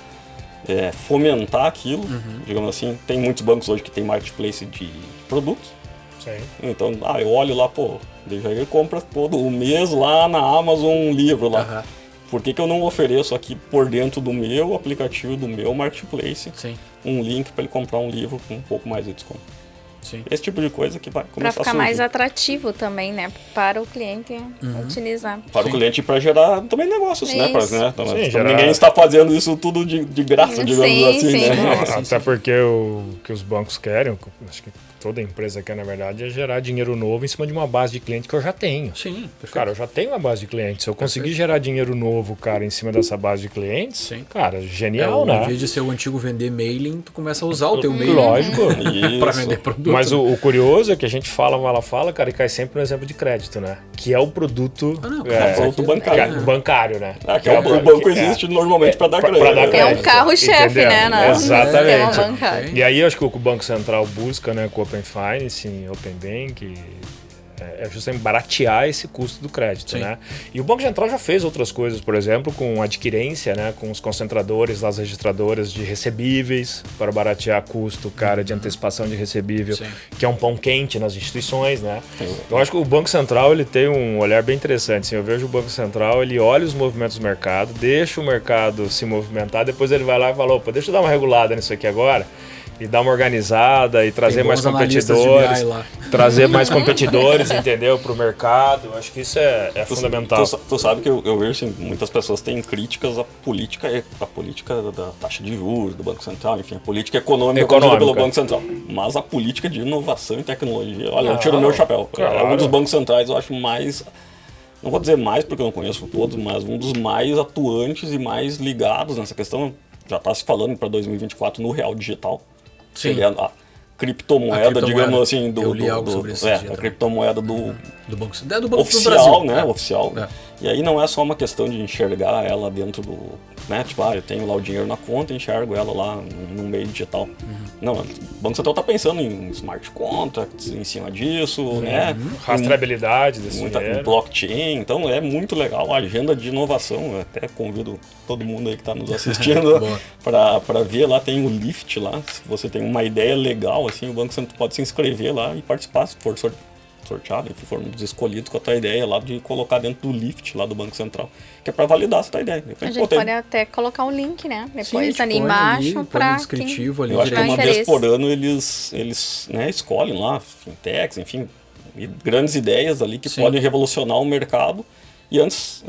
fomentar aquilo, digamos assim. Tem muitos bancos hoje que tem marketplace de produtos. Sim. Então, eu olho lá, ele compra todo o mês lá na Amazon um livro lá. Por que eu não ofereço aqui por dentro do meu aplicativo, do meu marketplace, um link para ele comprar um livro com um pouco mais de desconto? Sim. Esse tipo de coisa que vai começar a surgir. Para ficar mais atrativo também, né? Para o cliente utilizar. Para o cliente e para gerar também negócios, né? Sim, ninguém está fazendo isso tudo de graça, digamos assim, né? Até porque o que os bancos querem, acho que toda empresa quer, na verdade, é gerar dinheiro novo em cima de uma base de cliente que eu já tenho. Sim, perfeito. Cara, eu já tenho uma base de clientes. Se eu conseguir gerar dinheiro novo, cara, em cima dessa base de clientes, cara, genial, né? Em vez de ser o antigo vender mailing, tu começa a usar o teu mailing. Lógico. Para vender produto. Mas o curioso é que a gente fala, cara, e cai sempre no exemplo de crédito, né? Que é o produto... produto bancário. Bancário, né? Que o banco existe normalmente para dar crédito. É um carro-chefe, né? Exatamente. E aí, acho que o que o Banco Central busca, né, com o Open Finance, Open Bank... É justamente baratear esse custo do crédito, né? E o Banco Central já fez outras coisas, por exemplo, com adquirência, né? Com os concentradores, as registradoras de recebíveis, para baratear custo, cara, de antecipação de recebível, que é um pão quente nas instituições, né? Eu acho que o Banco Central, ele tem um olhar bem interessante, assim, eu vejo o Banco Central, ele olha os movimentos do mercado, deixa o mercado se movimentar, depois ele vai lá e fala, opa, deixa eu dar uma regulada nisso aqui agora, e dar uma organizada e trazer mais competidores, trazer mais competidores, entendeu, para o mercado. Eu acho que isso é fundamental. Tu sabe que eu vejo assim, muitas pessoas têm críticas à política da taxa de juros do Banco Central, enfim, a política econômica pelo Banco Central. Mas a política de inovação e tecnologia, olha, eu tiro o meu chapéu. É um dos bancos centrais, eu acho mais... Não vou dizer mais porque eu não conheço todos, mas um dos mais atuantes e mais ligados nessa questão. Já está se falando para 2024 no real digital. Seria a criptomoeda, digamos assim, eu li algo sobre isso. A criptomoeda do Banco oficial, do Brasil, né? Oficial. E aí não é só uma questão de enxergar ela dentro do... Né? Tipo, eu tenho lá o dinheiro na conta e enxergo ela lá no meio digital. Não, o Banco Central está pensando em smart contracts em cima disso, né? Rastreabilidade desse dinheiro. Blockchain, então é muito legal a agenda de inovação. Eu até convido todo mundo aí que está nos assistindo para ver. Lá tem o Lift lá. Se você tem uma ideia legal, assim, o Banco Central pode se inscrever lá e participar, se for sorteado, se for um dos escolhidos com a tua ideia lá de colocar dentro do Lift lá do Banco Central, que é para validar essa tua ideia. A gente pode até colocar um link, né? Depois ali embaixo para descritivo ali. Eu acho que uma vez por ano eles né, escolhem lá fintechs, enfim, grandes ideias ali que podem revolucionar o mercado. E antes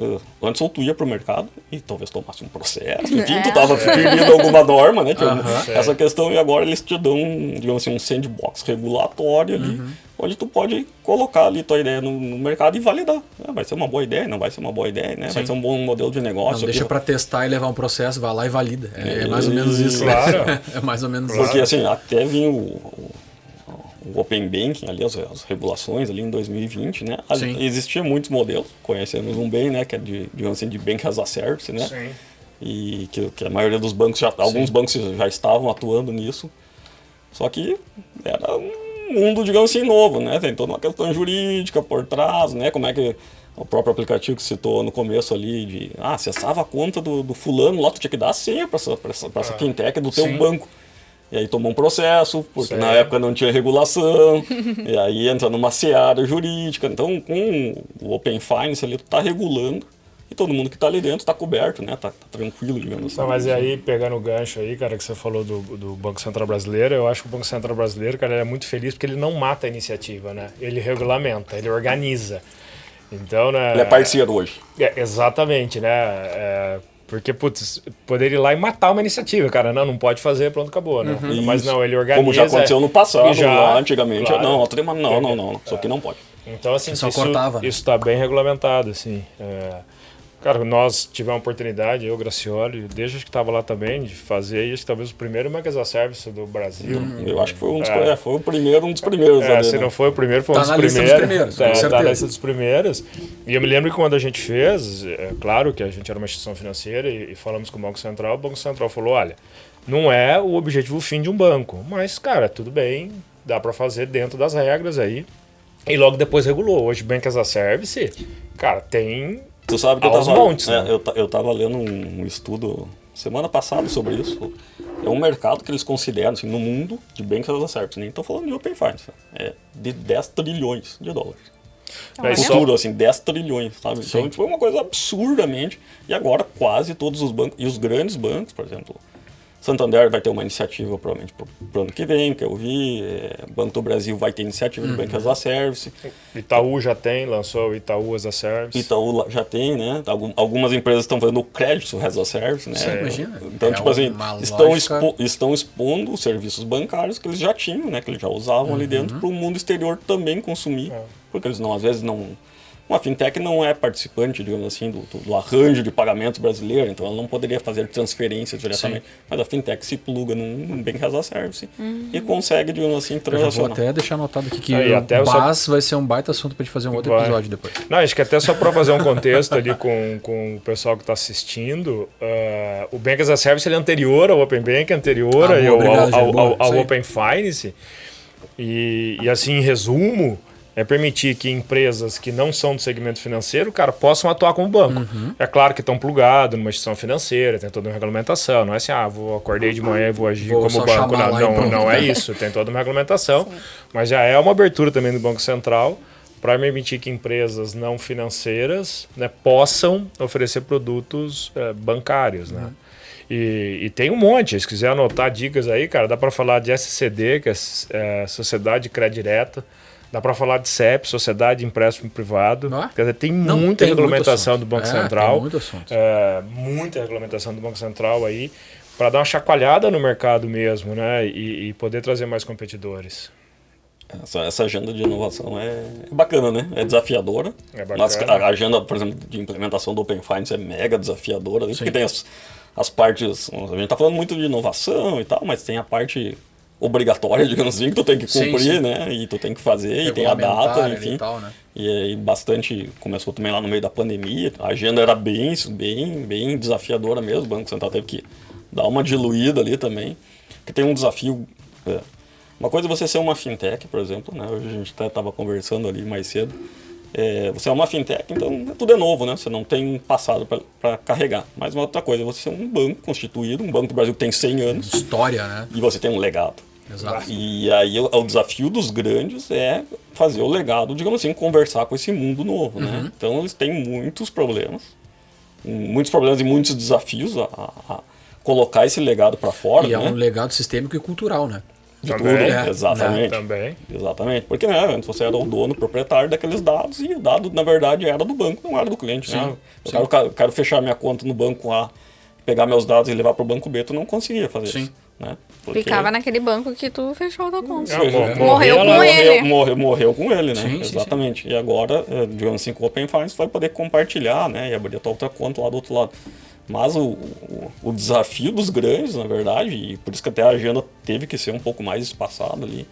ou tu ia pro mercado e talvez tomasse um processo, enfim, tu tava firmando alguma norma, né? Essa questão, e agora eles te dão, digamos assim, um sandbox regulatório ali, onde tu pode colocar ali tua ideia no mercado e validar. Vai ser uma boa ideia, não vai ser uma boa ideia, né? Vai ser um bom modelo de negócio. Não, deixa para testar e levar um processo, vai lá e valida. É mais ou menos isso. Claro. É mais ou menos isso. Porque assim, até vinha o Open Banking, ali, as regulações ali em 2020, né? Existiam muitos modelos, conhecemos um bem, né? Que é digamos assim, de Bank as a Service, né? Sim. E que a maioria dos bancos, alguns bancos já estavam atuando nisso. Só que era um mundo, digamos assim, novo, né? Tem toda uma questão jurídica por trás, né? Como é que o próprio aplicativo que citou no começo ali, de acessava a conta do fulano, lá tu tinha que dar a senha para essa fintech do teu banco. E aí tomou um processo, porque na época não tinha regulação, e aí entra numa seara jurídica. Então, com o Open Finance ali, tu tá regulando, e todo mundo que tá ali dentro tá coberto, né? Tá tranquilo, digamos assim. Mas e aí, pegando o gancho aí, cara, que você falou do Banco Central Brasileiro, eu acho que o Banco Central Brasileiro, cara, ele é muito feliz porque ele não mata a iniciativa, né? Ele regulamenta, ele organiza. Então, né... Ele é parceiro hoje. Exatamente, né? Porque, putz, poderia ir lá e matar uma iniciativa, cara. Não pode fazer, pronto, acabou, né? Mas não, ele organiza... Como já aconteceu no passado, lá antigamente. Claro. Não, isso aqui não pode. Então, assim, cortava, né? Isso está bem regulamentado, assim. Cara, nós tivemos a oportunidade, eu, Gracioli, desde que estava lá também, de fazer isso, talvez o primeiro Bank as a Service do Brasil. Eu acho que foi um dos primeiros. Se não foi o primeiro, foi um dos primeiros. Tá na lista dos primeiros. E eu me lembro que quando a gente fez, claro que a gente era uma instituição financeira e falamos com o Banco Central, o Banco Central falou, olha, não é o objetivo fim de um banco, mas, cara, tudo bem, dá para fazer dentro das regras aí. E logo depois regulou. Hoje, Bank as a Service, cara, tem... Tu sabe que eu tava lendo um estudo semana passada sobre isso. É um mercado que eles consideram, assim, no mundo de Bank as a Service. Nem estou falando de Open Finance. É de 10 trilhões de dólares. Futuro, assim, 10 trilhões, sabe? Então, tipo, é uma coisa absurdamente. E agora quase todos os bancos, e os grandes bancos, por exemplo, Santander vai ter uma iniciativa provavelmente para o ano que vem, que eu vi. Banco do Brasil vai ter iniciativa de Bank as a Service. Itaú já lançou o Itaú as a Service. Itaú já tem, né? Algumas empresas estão fazendo o crédito as a Service, né? Sim, imagina. Então, tipo assim, estão expondo os serviços bancários que eles já tinham, né? Que eles já usavam ali dentro para o mundo exterior também consumir. Porque eles às vezes não Uma fintech não é participante, digamos assim, do arranjo de pagamentos brasileiro, então ela não poderia fazer transferências diretamente. Sim. Mas a fintech se pluga num Banking as a Service e consegue, digamos assim, transacionar. Eu vou até deixar anotado aqui que o BaaS vai ser um baita assunto para a gente fazer um outro episódio depois. Não, acho que até só para fazer um contexto ali com o pessoal que está assistindo, o Banking as a Service ele é anterior ao Open Bank, anterior ao Open Finance. E assim, em resumo, é permitir que empresas que não são do segmento financeiro, cara, possam atuar como banco. É claro que estão plugados numa instituição financeira, tem toda uma regulamentação. Não é assim, acordei de manhã e vou agir como banco. Não é isso, tem toda uma regulamentação. Sim. Mas já é uma abertura também do Banco Central para permitir que empresas não financeiras, né, possam oferecer produtos bancários, né? E tem um monte, se quiser anotar dicas aí, cara, dá para falar de SCD, que é Sociedade de Crédito Direta. Dá para falar de CEP, Sociedade de Empréstimo Privado. Quer dizer, tem muita regulamentação do Banco Central. Tem muito assunto. Muita regulamentação do Banco Central aí, para dar uma chacoalhada no mercado mesmo, né? E poder trazer mais competidores. Essa agenda de inovação é bacana, né? É desafiadora. É bacana. A agenda, por exemplo, de implementação do Open Finance é mega desafiadora, porque tem as partes... A gente está falando muito de inovação e tal, mas tem a parte obrigatória, digamos assim, que tu tem que cumprir, né? E tu tem que fazer, e tem a data, enfim. E, tal, né? E aí bastante... Começou também lá no meio da pandemia, a agenda era bem desafiadora mesmo, o Banco Central teve que dar uma diluída ali também, porque tem um desafio... Uma coisa é você ser uma fintech, por exemplo, né? Hoje a gente até estava conversando ali mais cedo. Você é uma fintech, então tudo é novo, né? Você não tem um passado para carregar. Mas uma outra coisa é você ser um banco constituído, um banco do Brasil que tem 100 anos. História, né? E você tem um legado. Exato. E aí o desafio dos grandes é fazer o legado, digamos assim, conversar com esse mundo novo, né? Então eles têm muitos problemas e muitos desafios a colocar esse legado para fora. E é um legado sistêmico e cultural, né? De também, tudo, exatamente. Também. Exatamente. Porque antes você era o dono, proprietário daqueles dados e o dado, na verdade, era do banco, não era do cliente. Né? Eu quero fechar minha conta no banco A, pegar meus dados e levar para o banco B, tu não conseguia fazer isso. Né? Porque... Ficava naquele banco que tu fechou a tua conta. Morreu com ele. Morreu com ele, né? Sim, exatamente. Sim. E agora, digamos assim, com o Open Finance, tu vai poder compartilhar, né? E abrir a tua outra conta lá do outro lado. Mas o desafio dos grandes, na verdade, e por isso que até a agenda teve que ser um pouco mais espaçada ali,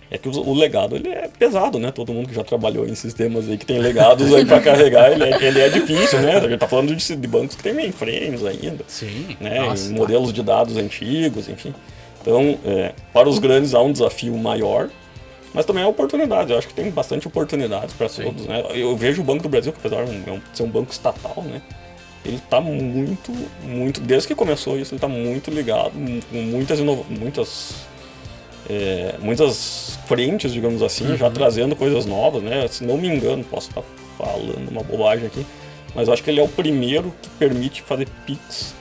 é que o legado ele é pesado, né? Todo mundo que já trabalhou em sistemas aí que tem legados aí para carregar, ele é difícil, né? A gente tá falando de bancos que tem mainframes ainda. Sim. Né? Modelos de dados antigos, enfim. Então, para os grandes há um desafio maior, mas também há oportunidades. Eu acho que tem bastante oportunidades para todos, né? Eu vejo o Banco do Brasil, que apesar de ser um banco estatal, né? Ele está muito, desde que começou isso, ele está muito ligado, com muitas frentes, digamos assim, já trazendo coisas novas, né? Se não me engano, posso estar falando uma bobagem aqui, mas eu acho que ele é o primeiro que permite fazer Pix,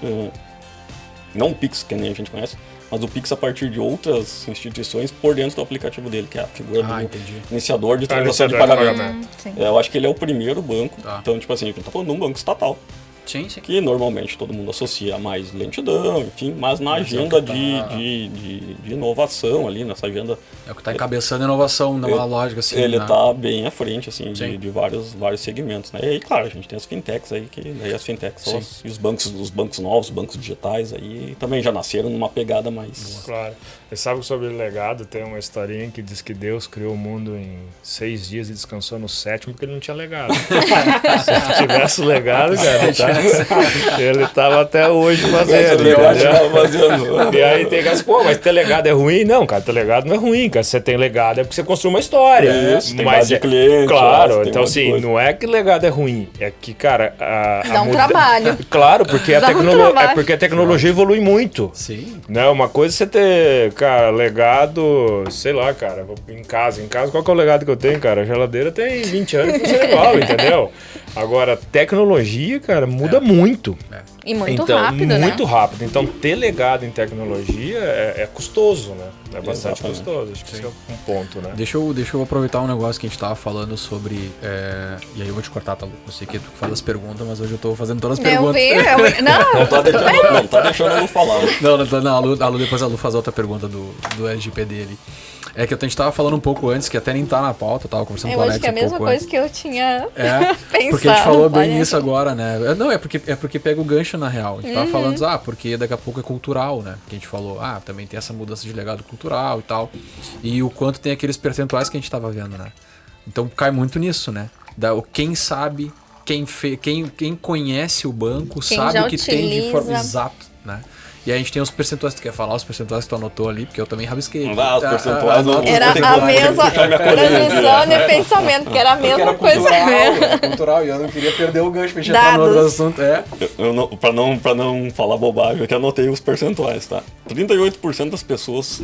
não o Pix que nem a gente conhece, mas o Pix a partir de outras instituições por dentro do aplicativo dele, que é a figura do iniciador de transação de pagamento. Eu acho que ele é o primeiro banco, então, tipo assim, a gente está falando de um banco estatal. Sim. Que normalmente todo mundo associa a mais lentidão, enfim, mas na agenda de inovação ali, nessa agenda... É o que está encabeçando a inovação, numa lógica assim. Ele está bem à frente, assim, de vários segmentos, né? E aí, claro, a gente tem as fintechs aí, que daí as fintechs são os bancos novos, os bancos digitais aí, também já nasceram numa pegada mais... Claro. Você sabe que sobre o legado tem uma historinha que diz que Deus criou o mundo em 6 dias e descansou no 7º porque ele não tinha legado. Se ele tivesse legado, cara, ele tava até hoje fazendo. E aí tem que mas ter legado é ruim? Não, cara, ter legado não é ruim, cara. Se você tem legado é porque você construiu uma história. Isso, tem mais de cliente. Claro, então assim, não é que legado é ruim, é que, cara... Dá um trabalho. Claro, porque a tecnologia evolui muito. Sim. Né? Uma coisa é você ter, cara, legado, sei lá, cara, em casa, qual que é o legado que eu tenho, cara? A geladeira tem 20 anos e funciona igual, entendeu? Agora, tecnologia, cara, muda muito. E muito então, rápido, né? Muito rápido. Então, ter legado em tecnologia é custoso, né? É bastante Exatamente. custoso. Acho que esse é um ponto, né? Deixa eu aproveitar um negócio que a gente tava falando sobre. E aí eu vou te cortar, tá, Lu? Eu sei que tu faz as perguntas, mas hoje eu tô fazendo todas as perguntas. Não, Não tá deixando eu falar. Não, a Lu, depois a Lu faz outra pergunta do LGPD dele. É que a gente tava falando um pouco antes, que até nem tá na pauta, eu tava conversando com o eu Alex acho que é a um mesma pouco coisa antes. que eu tinha pensado. Porque a gente falou bem Olha, nisso agora, né? Não, é porque pega o gancho na real. A gente tava falando, porque daqui a pouco é cultural, né? Que a gente falou, também tem essa mudança de legado cultural e tal. E o quanto tem aqueles percentuais que a gente tava vendo, né? Então cai muito nisso, né? Quem sabe, quem conhece o banco, Quem sabe já o que tem de forma. utiliza. Exato, né? E aí a gente tem os percentuais. Tu quer falar os percentuais que tu anotou ali? Porque eu também rabisquei. Não dá, os percentuais não- Era Tem a que mesma puxar minha colinha transição aqui, de pensamento, que era a mesma Era coisa. cultural, e eu não queria perder o gancho pra gente entrar no Dados. outro assunto. Pra não falar bobagem, aqui anotei os percentuais, tá? 38% das pessoas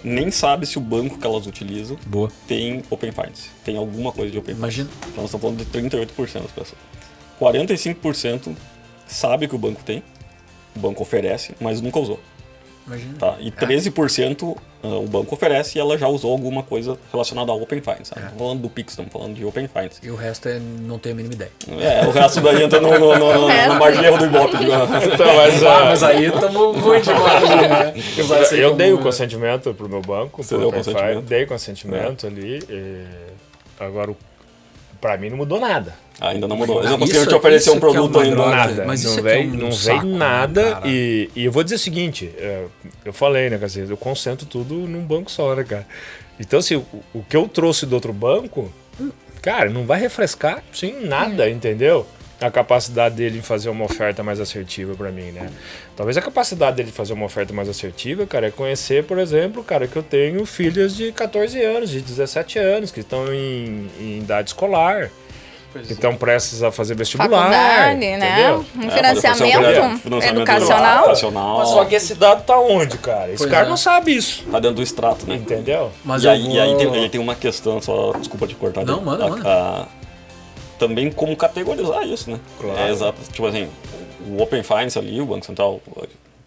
nem sabe se o banco que elas utilizam Boa. tem Open Finance. Tem alguma coisa de Open Finance. Imagina. Então nós estamos falando de 38% das pessoas. 45% sabe que o banco tem, o banco oferece, mas nunca usou. Imagina. Tá? E 13% o banco oferece e ela já usou alguma coisa relacionada ao Open Finance. Não estamos falando do Pix, estamos falando de Open Finance. E o resto não tenho a mínima ideia. O resto daí entra no margem de erro do Ibope. Então, Mas aí estamos ruim demais, né? Usar isso aí eu como- dei o consentimento pro meu banco. Você pro deu o Open consentimento? Finance, dei consentimento ali. Agora, pra mim não mudou nada. Ainda não mudou. Eles não Isso- conseguiram te oferecer um isso que é produto uma ainda. droga. Nada. Mas isso não aqui é veio, um não saco, veio né, nada. cara? E eu vou dizer o seguinte: eu falei, né, Cassiano? Eu concentro tudo num banco só, né, cara? Então, assim, o que eu trouxe do outro banco, cara, não vai refrescar sim nada, entendeu? A capacidade dele em fazer uma oferta mais assertiva pra mim, né? Talvez a capacidade dele fazer uma oferta mais assertiva, cara, é conhecer, por exemplo, cara, que eu tenho filhas de 14 anos, de 17 anos, que estão em idade escolar, que estão prestes a fazer vestibular, Faculdade, né? entendeu? Um financiamento educacional. Mas só que esse dado tá onde, cara? Esse Pois cara é. não sabe isso, Tá dentro do extrato, né? entendeu? Mas E eu aí, vou... e aí tem uma questão, só desculpa te cortar. Não, manda. Também como categorizar isso, né? Claro. É exato. Tipo assim, o Open Finance ali, o Banco Central,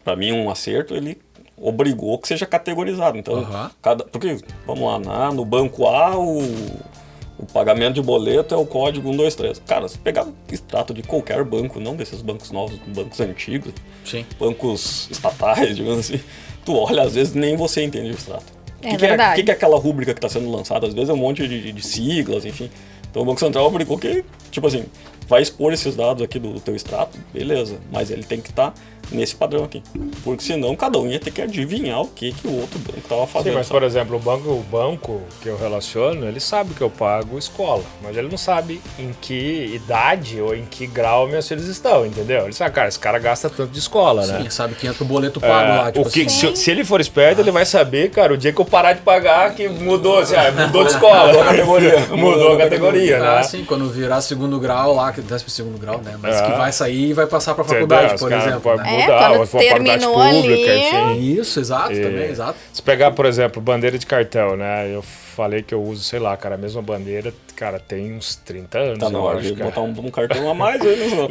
para mim um acerto, ele obrigou que seja categorizado. Então, Aham. porque, vamos lá, no banco A, o pagamento de boleto é o código 123. Cara, se pegar o extrato de qualquer banco, não desses bancos novos, bancos antigos, Sim. bancos estatais, digamos assim, tu olha, às vezes nem você entende o extrato. É verdade. O que é aquela rúbrica que está sendo lançada? Às vezes é um monte de siglas, enfim. Então o Banco Central obrigou que, tipo assim, vai expor esses dados aqui do teu extrato, beleza, mas ele tem que estar nesse padrão aqui. Porque senão cada um ia ter que adivinhar o que o outro banco estava fazendo. Sim, mas sabe? por exemplo, o banco que eu relaciono, ele sabe que eu pago escola, mas ele não sabe em que idade ou em que grau meus filhos estão, entendeu? Ele sabe, cara, esse cara gasta tanto de escola, né? Sim, sabe que entra o boleto pago lá. Tipo O que, assim. se ele for esperto, ele vai saber, cara, o dia que eu parar de pagar, que mudou, assim, mudou de escola. Mudou a categoria. Mudou a categoria, né? Sim, quando virar segundo grau lá, que desce pro segundo grau, né? Mas É. que vai sair e vai passar pra Entendeu? faculdade, Os por caras exemplo. podem Né? mudar, quando ou se for faculdade terminou pública, ali- enfim. Isso, exato, também, exato. Se pegar, por exemplo, bandeira de cartão, né? Eu falei que eu uso, sei lá, cara, a mesma bandeira, cara, tem uns 30 anos, Tá na eu hora acho, de cara. botar um cartão a mais aí, né?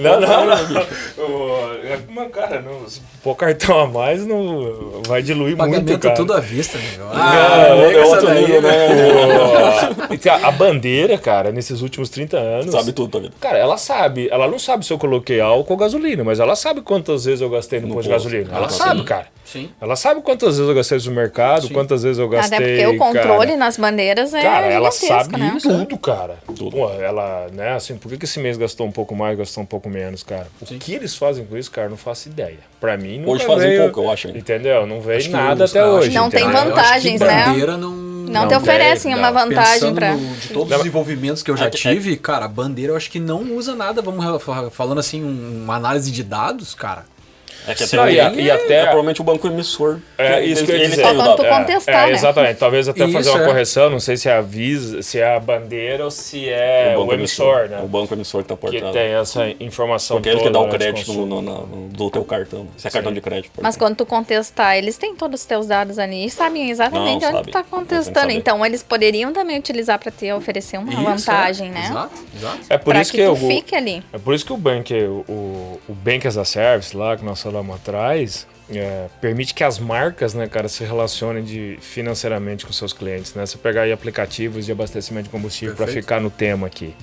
Mas, cara, se pôr cartão a mais, não vai diluir muito, Pagamento cara. tudo à vista, né? é outro nível, né? A bandeira, cara, nesses últimos 30 anos... Sabe tudo, tá vendo? Cara, ela sabe. Ela não sabe se eu coloquei álcool ou gasolina, mas ela sabe quantas vezes eu gastei no posto de posto. gasolina. Ela Sim. sabe, cara. Sim. Ela sabe quantas vezes eu gastei no supermercado, quantas vezes eu gastei. Até porque o controle cara. nas bandeiras é Cara, ela gigantesco, sabe né? tudo, cara. Pô, ela, né, assim, por que esse mês gastou um pouco mais, gastou um pouco menos, cara? O que eles fazem com isso, cara, eu não faço ideia. Pra mim, nunca Hoje fazem veio, pouco, eu acho ainda. Entendeu? Não veio Acho que nada os- até acho hoje. que- Não tem entendeu? Eu acho que vantagens, né? bandeira Não te oferecem uma vantagem Pensando pra... de todos os envolvimentos que eu já tive, cara, a bandeira eu acho que não usa nada. Vamos falando assim, uma análise de dados, cara. É que Não, e até provavelmente o banco emissor. Isso que eu ia dizer. Só quando tu contestar, né? Exatamente. Talvez até Isso, fazer uma correção, não sei se é a Visa, se é a bandeira ou se é o emissor, né? O banco emissor que tá por Que trás. tem essa informação Porque ele que dá o toda, né, de crédito consumo. do teu cartão. Se é cartão de crédito. por Mas exemplo. quando tu contestar, eles têm todos os teus dados ali e sabem exatamente Não, onde sabe. tu tá Tem que contestando. saber. Então, eles poderiam também utilizar para te oferecer uma vantagem, né? Exato. É por Para isso que que tu eu fique ali. É por isso que o Bank as a Service lá, que nós falamos atrás, permite que as marcas, né, cara, se relacionem financeiramente com seus clientes, né? Você pegar aí aplicativos de abastecimento de combustível para ficar no tema aqui.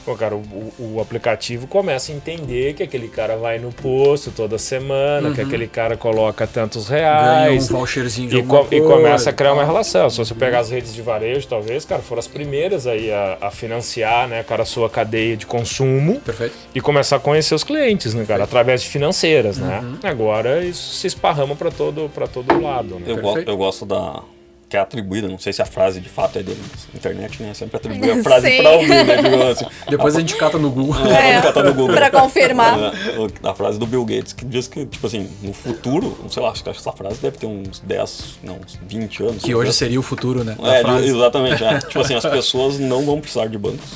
Pô, cara, o aplicativo começa a entender que aquele cara vai no posto toda semana, que aquele cara coloca tantos reais. Ganha um voucherzinho de E alguma coisa, começa a criar uma tal. relação. Se você pegar as redes de varejo, talvez, cara, foram as primeiras aí a financiar, né, cara, a sua cadeia de consumo. Perfeito. E começar a conhecer os clientes, né, cara, através de financeiras, né? Agora isso se esparrama para todo lado, né? Eu gosto da... que é atribuída, não sei se a frase de fato é dele, mas a internet, né, sempre atribui a frase Sim. pra alguém, né, digamos assim. Depois a gente cata no Google. Tá no Google. Pra confirmar. A frase do Bill Gates, que diz que, tipo assim, no futuro, sei lá, acho que essa frase deve ter uns 10, não, uns 20 anos. Que hoje talvez. seria o futuro, né? da É, frase. exatamente. Tipo assim, as pessoas não vão precisar de bancos,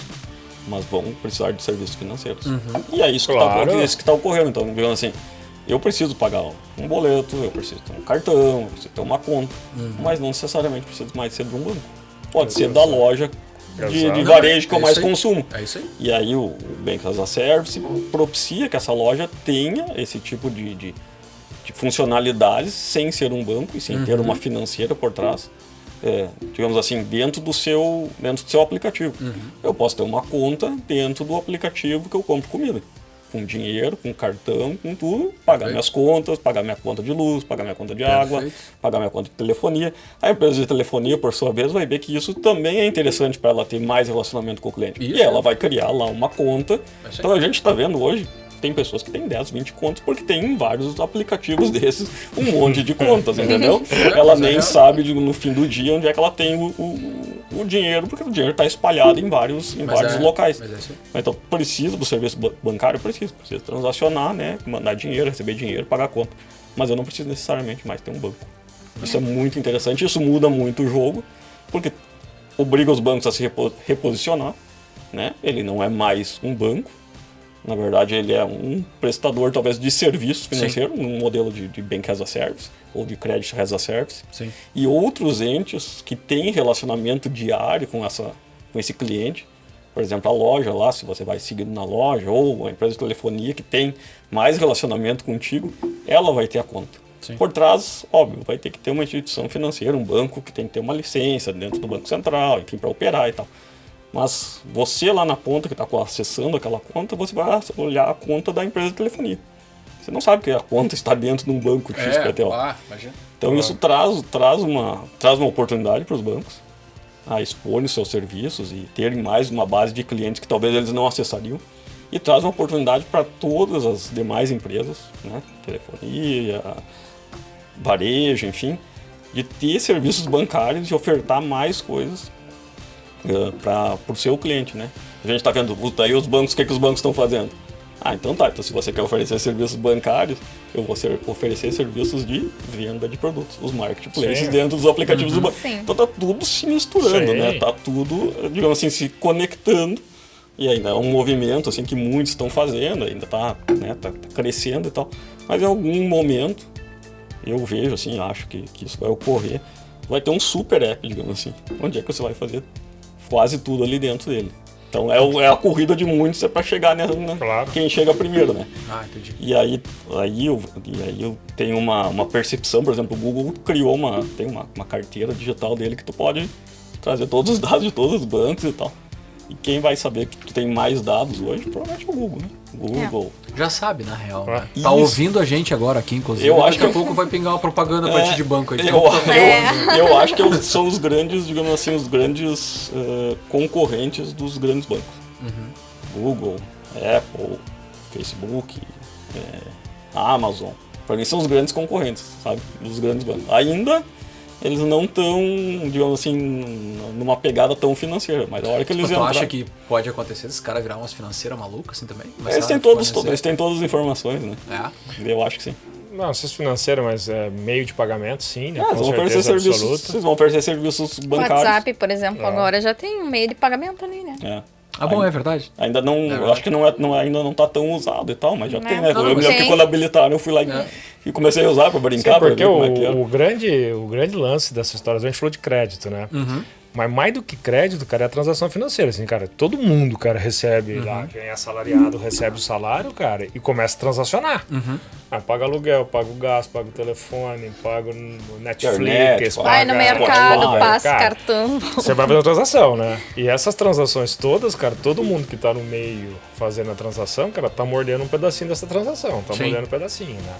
mas vão precisar de serviços financeiros. E é isso que, Claro. isso que tá ocorrendo. Então, digamos assim, eu preciso pagar um boleto, eu preciso ter um cartão, eu preciso ter uma conta, mas não necessariamente preciso mais ser de um banco. Pode ser da loja de Exato. varejo que eu É mais isso aí. consumo. É isso aí. E aí o Bank as a Service propicia que essa loja tenha esse tipo de funcionalidades sem ser um banco e sem ter uma financeira por trás. Digamos assim, dentro do seu aplicativo. Eu posso ter uma conta dentro do aplicativo que eu compro comida. Com dinheiro, com cartão, com tudo, pagar minhas contas, pagar minha conta de luz, pagar minha conta de água, pagar minha conta de telefonia. A empresa de telefonia, por sua vez, vai ver que isso também é interessante para ela ter mais relacionamento com o cliente. Isso. E ela vai criar lá uma conta. Então a gente está vendo hoje, tem pessoas que têm 10, 20 contas porque tem em vários aplicativos desses um monte de contas, entendeu? Ela nem sabe no fim do dia onde é que ela tem o dinheiro, porque o dinheiro está espalhado em vários locais. Mas é isso aí. Então precisa do serviço bancário, precisa transacionar, né? Mandar dinheiro, receber dinheiro, pagar conta. Mas eu não preciso necessariamente mais ter um banco. Isso é muito interessante, isso muda muito o jogo, porque obriga os bancos a se reposicionar, né? Ele não é mais um banco. Na verdade, ele é um prestador, talvez, de serviço financeiro, num modelo de Bank as a Service, ou de Credit as a Service. Sim. E outros entes que têm relacionamento diário com esse cliente, por exemplo, a loja lá, se você vai seguindo na loja, ou a empresa de telefonia que tem mais relacionamento contigo, ela vai ter a conta. Sim. Por trás, óbvio, vai ter que ter uma instituição financeira, um banco que tem que ter uma licença dentro do Banco Central, enfim, para operar e tal. Mas você lá na ponta que está acessando aquela conta, você vai olhar a conta da empresa de telefonia. Você não sabe que a conta está dentro de um banco XPTO. Imagina. Então isso traz uma oportunidade para os bancos a expor os seus serviços e terem mais uma base de clientes que talvez eles não acessariam. E traz uma oportunidade para todas as demais empresas, né? Telefonia, varejo, enfim, de ter serviços bancários e ofertar mais coisas para o seu cliente, né? A gente está vendo aí os bancos, o que os bancos estão fazendo? Então tá, então se você quer oferecer serviços bancários, eu vou oferecer serviços de venda de produtos, os marketplaces dentro dos aplicativos do banco. Sim. Então tá tudo se misturando, Sim. né? Tá tudo, digamos assim, se conectando. E ainda é um movimento assim que muitos estão fazendo, ainda tá crescendo e tal. Mas em algum momento, eu vejo assim, acho que isso vai ocorrer. Vai ter um super app, digamos assim, onde é que você vai fazer quase tudo ali dentro dele. Então é a corrida de muitos, é para chegar Claro. quem chega primeiro, né? Entendi. E aí eu tenho uma percepção, por exemplo, o Google criou tem uma carteira digital dele que tu pode trazer todos os dados de todos os bancos e tal. E quem vai saber que tu tem mais dados hoje, provavelmente é o Google, né? Google. Já sabe, na real. Né? Isso. Tá ouvindo a gente agora aqui, inclusive. Eu acho Daqui a que- pouco vai pingar uma propaganda pra ti de banco aí. Eu acho que são os grandes, digamos assim, os grandes concorrentes dos grandes bancos. Google, Apple, Facebook, Amazon. Para mim são os grandes concorrentes, sabe? Dos grandes bancos. Ainda eles não estão, digamos assim, numa pegada tão financeira. Mas a hora que eles Tu entram... acha que pode acontecer desse cara virar umas financeiras malucas assim também? Eles têm todas as informações, né? Eu acho que sim. Não, se financeiro, mas meio de pagamento, sim, né? Eles vão oferecer serviços, vocês vão oferecer serviços bancários. WhatsApp, por exemplo, agora já tem um meio de pagamento ali, né? Bom, é verdade. Ainda não, eu acho que ainda não tá tão usado e tal, mas já tem, né? Não, Eu me lembro que quando habilitaram, eu fui lá e comecei a usar pra brincar. Sim, porque o grande lance dessa história, a gente falou de crédito, né? Mas mais do que crédito, cara, é a transação financeira. Assim, cara, todo mundo, cara, recebe lá, quem é assalariado, recebe o salário, cara, e começa a transacionar. Paga aluguel, paga o gás, paga o telefone, paga o Netflix, vai no mercado, passa cartão. Você vai fazer uma transação, né? E essas transações todas, cara, todo mundo que tá no meio fazendo a transação, cara, tá mordendo um pedacinho dessa transação, tá mordendo um pedacinho, né?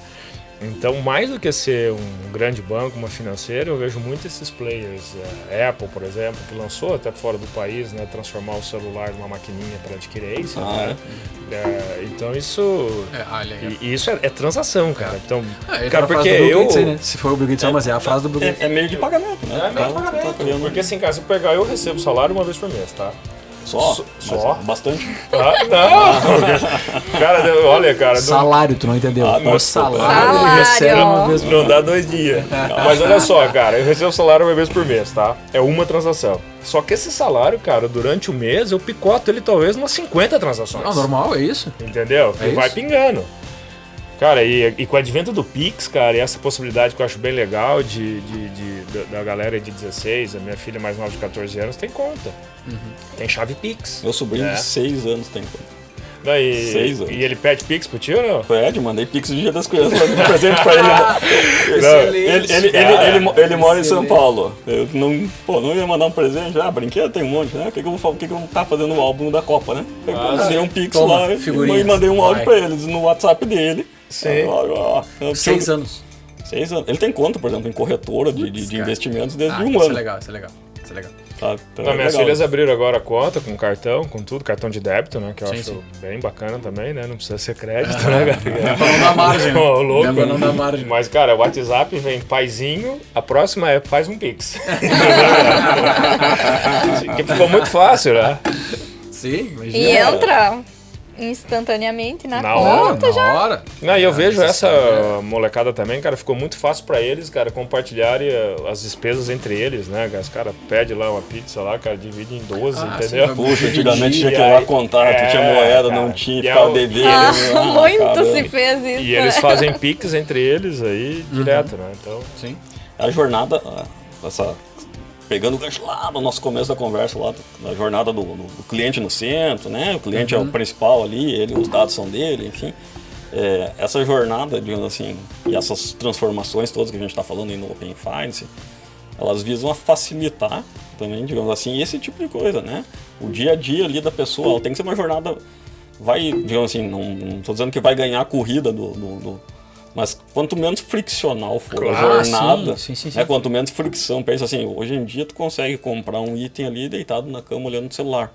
Então, mais do que ser um grande banco, uma financeira, eu vejo muito esses players. Apple, por exemplo, que lançou até fora do país, né, transformar o celular numa maquininha para adquirir isso. Né? Então, isso isso é transação, cara. Então, cara, porque né? Se for o Bill Gates, mas é a frase do Bill Gates. É meio de pagamento, né? É meio de pagamento. Porque assim, cara, se eu pegar, eu recebo salário uma vez por mês, tá? Só? Bastante. Não! Cara, olha, cara. Salário, tu não entendeu? O salário recebe uma vez por mês. Não dá 2 dias. Mas olha só, cara, eu recebo salário uma vez por mês, tá? É uma transação. Só que esse salário, cara, durante o mês, eu picoto ele talvez umas 50 transações. Não, normal, é isso. Entendeu? E vai pingando. Cara, e com o advento do Pix, cara, e essa possibilidade que eu acho bem legal da galera de 16, a minha filha mais nova de 14 anos tem conta. Tem chave Pix. Meu sobrinho de 6 anos tem conta. 6 anos. E ele pede Pix pro tio ou não? Pede, mandei Pix no Dia das Crianças, um presente pra ele. Ele mora em São Paulo. Eu não ia mandar um presente. Brinquedo tem um monte, né? O que eu vou tá fazendo no álbum da Copa, né? Eu mandei um Pix lá e mandei um áudio pra eles no WhatsApp dele. Sim. 6 anos. 6 anos. Ele tem conta, por exemplo, em corretora de investimentos desde um ano. Isso é legal. Então, minhas filhas abriram agora a conta com cartão, com tudo, cartão de débito, né? Que eu acho bem bacana também, né? Não precisa ser crédito, né, cara? Pra não dar margem. Louco, pra não dar margem. Mas, cara, o WhatsApp vem paizinho, a próxima é faz um Pix. Que ficou muito fácil, né? Sim, imagina. E entra instantaneamente na conta já. Na hora. Não, e eu vejo essa molecada também, cara, ficou muito fácil pra eles, cara, compartilharem as despesas entre eles, né? Os caras pedem lá uma pizza lá, cara, divide em 12, entendeu? Puxa, antigamente tinha que ir lá contar, tu tinha moeda, cara, não tinha, ficava devendo. Muito se fez isso. E eles fazem Pix entre eles aí, direto, né? Então, sim. A jornada, pegando o gancho lá no nosso começo da conversa, lá da jornada do cliente no centro, né? O cliente é o principal ali, os dados são dele, enfim. Essa jornada, digamos assim, e essas transformações todas que a gente está falando aí no Open Finance, elas visam a facilitar também, digamos assim, esse tipo de coisa, né? O dia a dia ali da pessoa, ela tem que ser uma jornada, digamos assim, não estou dizendo que vai ganhar a corrida mas quanto menos friccional for a jornada, sim. Quanto menos fricção, pensa assim, hoje em dia tu consegue comprar um item ali deitado na cama olhando no celular.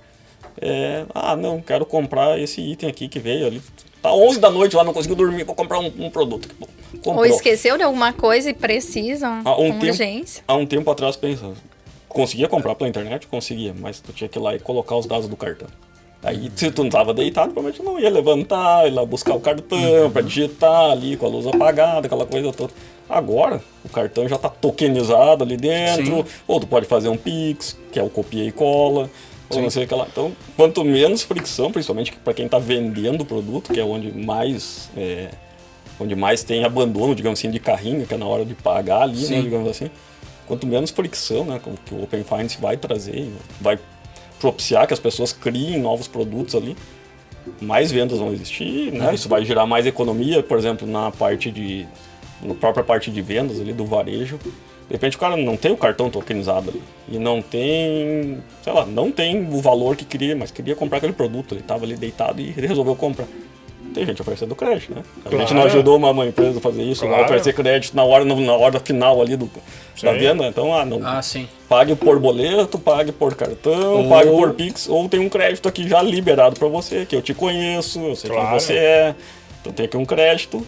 Não, quero comprar esse item aqui que veio ali. Tá 11 da noite lá, não conseguiu dormir, vou comprar um produto. Ou esqueceu de alguma coisa e precisam com urgência. Há um tempo atrás, pensa, conseguia comprar pela internet? Conseguia, mas tu tinha que ir lá e colocar os dados do cartão. Aí, se tu não tava deitado, provavelmente tu não ia levantar, ir lá buscar o cartão pra digitar ali com a luz apagada, aquela coisa toda. Agora, o cartão já tá tokenizado ali dentro, ou tu pode fazer um Pix, que é o copia e cola, ou não sei o que lá. Então, quanto menos fricção, principalmente para quem tá vendendo o produto, que é onde mais tem abandono, digamos assim, de carrinho, que é na hora de pagar ali, né, digamos assim. Quanto menos fricção, né, que o Open Finance vai trazer, vai propiciar que as pessoas criem novos produtos ali, mais vendas vão existir, né? Isso vai gerar mais economia, por exemplo, na própria parte de vendas ali do varejo. De repente o cara não tem o cartão tokenizado ali e não tem o valor que queria, mas queria comprar aquele produto, ele estava ali deitado e resolveu comprar. Tem gente oferecendo crédito, né? A gente não ajudou uma empresa a fazer isso, não oferecer crédito na hora final ali da venda. Então, pague por boleto, pague por cartão, pague por Pix, ou tem um crédito aqui já liberado para você, que eu te conheço, eu sei quem você é, então tem aqui um crédito.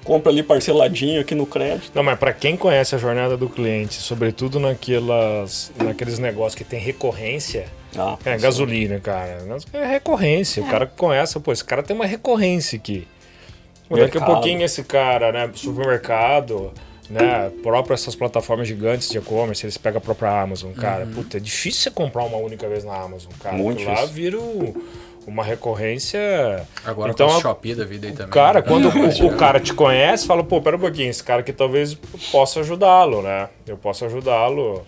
compra ali parceladinho aqui no crédito. Não, mas para quem conhece a jornada do cliente, sobretudo naqueles negócios que tem recorrência, gasolina, cara. É recorrência. O cara conhece, pô, esse cara tem uma recorrência aqui. Daqui a pouquinho esse cara, né, supermercado, né, próprio essas plataformas gigantes de e-commerce, eles pegam a própria Amazon, cara. Puta, é difícil você comprar uma única vez na Amazon, cara. Muito lá vira uma recorrência. Agora então, com o Shopee da vida aí também. Cara, quando o cara te conhece, fala, pô, pera um pouquinho, esse cara aqui talvez possa ajudá-lo, né? Eu posso ajudá-lo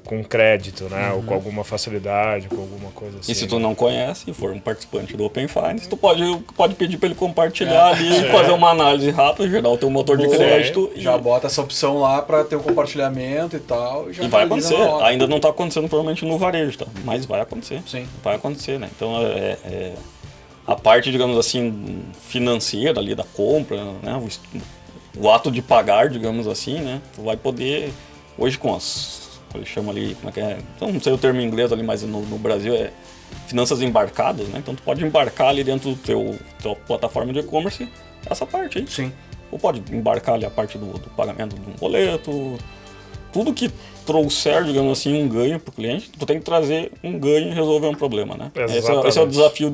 com crédito, né? Ou com alguma facilidade, com alguma coisa assim. E se tu não conhece e for um participante do Open Finance, tu pode pedir para ele compartilhar ali, fazer uma análise rápida, gerar o teu motor de crédito. Já bota essa opção lá para ter o compartilhamento e tal. E vai acontecer. Ainda não está acontecendo provavelmente no varejo, tá? Mas vai acontecer. Sim. Vai acontecer, né? Então a parte, digamos assim, financeira ali da compra, né? O ato de pagar, digamos assim, né? Tu vai poder, hoje com eles chamam ali, como é que é? Então, não sei o termo em inglês ali, mas no Brasil é finanças embarcadas, né? Então tu pode embarcar ali dentro do tua plataforma de e-commerce essa parte aí. Sim. Ou pode embarcar ali a parte do pagamento de um boleto. Tudo que trouxer, digamos assim, um ganho para o cliente, tu tem que trazer um ganho e resolver um problema, né? Esse é o desafio.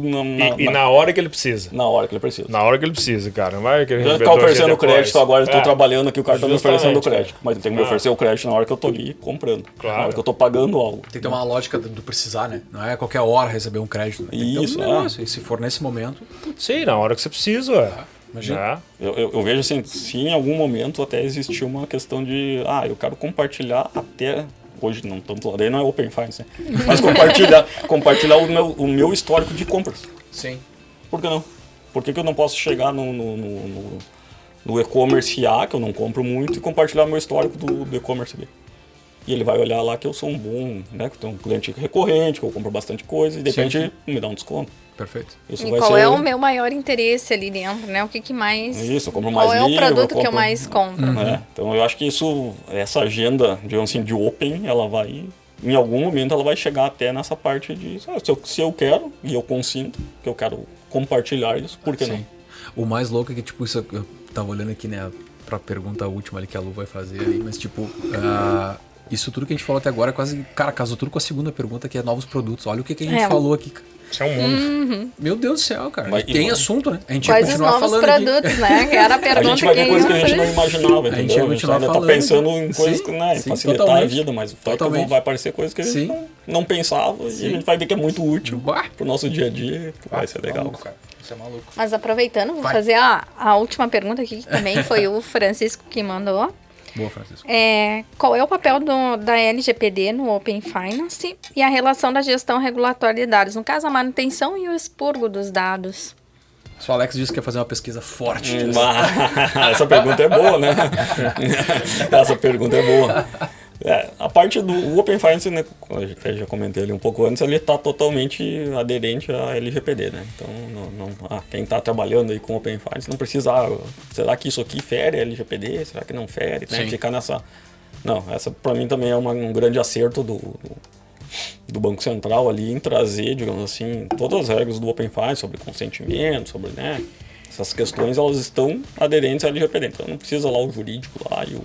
Na hora que ele precisa. Na hora que ele precisa. Na hora que ele precisa, cara. Não vai querer ficar oferecendo crédito agora, eu estou trabalhando aqui, o cara está me oferecendo Justamente, crédito. Mas ele tem que me oferecer o crédito na hora que eu estou ali comprando. Claro. Na hora que eu estou pagando algo. Tem que ter uma lógica do precisar, né? Não é qualquer hora receber um crédito. Né? Tem Isso, que ter um negócio. E se for nesse momento... Sim, na hora que você precisa, Imagina. Eu vejo assim, se em algum momento até existiu uma questão de eu quero compartilhar até... Hoje não estamos lá, daí não é Open Finance, né? Mas compartilhar o meu histórico de compras. Sim. Por que não? Por que eu não posso chegar no e-commerce A, que eu não compro muito, e compartilhar meu histórico do e-commerce B? E ele vai olhar lá que eu sou um bom, né? Que eu tenho um cliente recorrente, que eu compro bastante coisa, e de repente me dá um desconto. Perfeito. Isso e qual é o meu maior interesse ali dentro, né? O que mais... Isso, eu compro mais livro. Qual é o produto que eu mais compro? Então eu acho que essa agenda, digamos assim, de Open, ela vai... Em algum momento ela vai chegar até nessa parte de... Se eu quero, e eu consinto, que eu quero compartilhar isso, por que não? O mais louco é que, tipo, isso eu tava olhando aqui, né? Pra pergunta última ali que a Lu vai fazer ali, mas tipo... isso tudo que a gente falou até agora quase... Cara, casou tudo com a segunda pergunta, que é novos produtos. Olha o que a gente falou aqui, cara. Isso é um mundo. Meu Deus do céu, cara. Mas, tem assunto, né? A gente quais ia continuar os novos falando produtos, aqui. né? Que era a pergunta a gente vai ver coisas que a gente não imaginava, entendeu? A gente ia continuar ainda falando. Tá pensando em coisas que, né, facilitar totalmente. a vida, mas vai aparecer coisas que a gente não pensava e a gente vai ver que é muito útil pro nosso dia a dia. Vai ser legal. Maluco, cara. Isso é maluco. Mas aproveitando, vou fazer a última pergunta aqui, que também foi o Francisco que mandou. Boa, Francisco. Qual é o papel da LGPD no Open Finance e a relação da gestão regulatória de dados? No caso, a manutenção e o expurgo dos dados. O Alex disse que ia fazer uma pesquisa forte. Essa pergunta é boa, né? Essa pergunta é boa. A parte do Open Finance, né, eu já comentei ali um pouco antes, ele está totalmente aderente à LGPD, né? Então, quem está trabalhando aí com Open Finance não precisa, será que isso aqui fere a LGPD? Será que não fere? Né? Ficar nessa... Não, essa para mim também é um grande acerto do Banco Central ali em trazer, digamos assim, todas as regras do Open Finance sobre consentimento, sobre, né? Essas questões, elas estão aderentes à LGPD. Então não precisa lá o jurídico lá e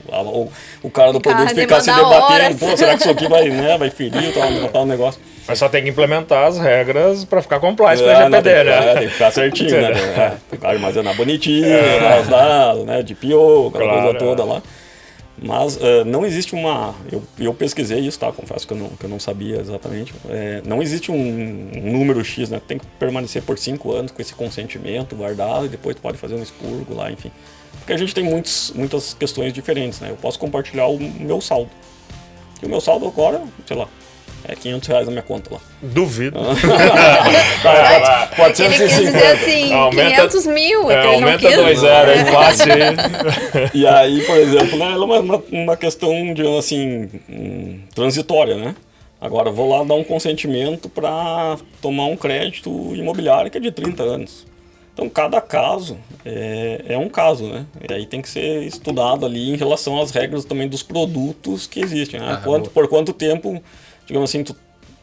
o cara do produto ficar se debatendo. Pô, será que isso aqui vai ferir tal negócio? Mas só tem que implementar as regras para ficar compliance com a LGPD, né? Tem que ficar certinho, né? Tem que armazenar bonitinho, os dados, né? De PO, aquela coisa toda lá. Mas não existe eu pesquisei isso, tá? Confesso que eu não sabia exatamente. Não existe um número X, né? Tem que permanecer por 5 anos com esse consentimento guardado e depois tu pode fazer um expurgo lá, enfim. Porque a gente tem muitas questões diferentes, né? Eu posso compartilhar o meu saldo. E o meu saldo agora, sei lá, é R$500 na minha conta lá. Duvido. Pode ser ele quis dizer assim, 500 mil. Aumenta 2 é fácil. E aí, por exemplo, né, ela é uma questão, digamos assim, transitória, né? Agora, vou lá dar um consentimento para tomar um crédito imobiliário que é de 30 anos. Então, cada caso é um caso, né? E aí tem que ser estudado ali em relação às regras também dos produtos que existem, né? Por quanto tempo, digamos assim,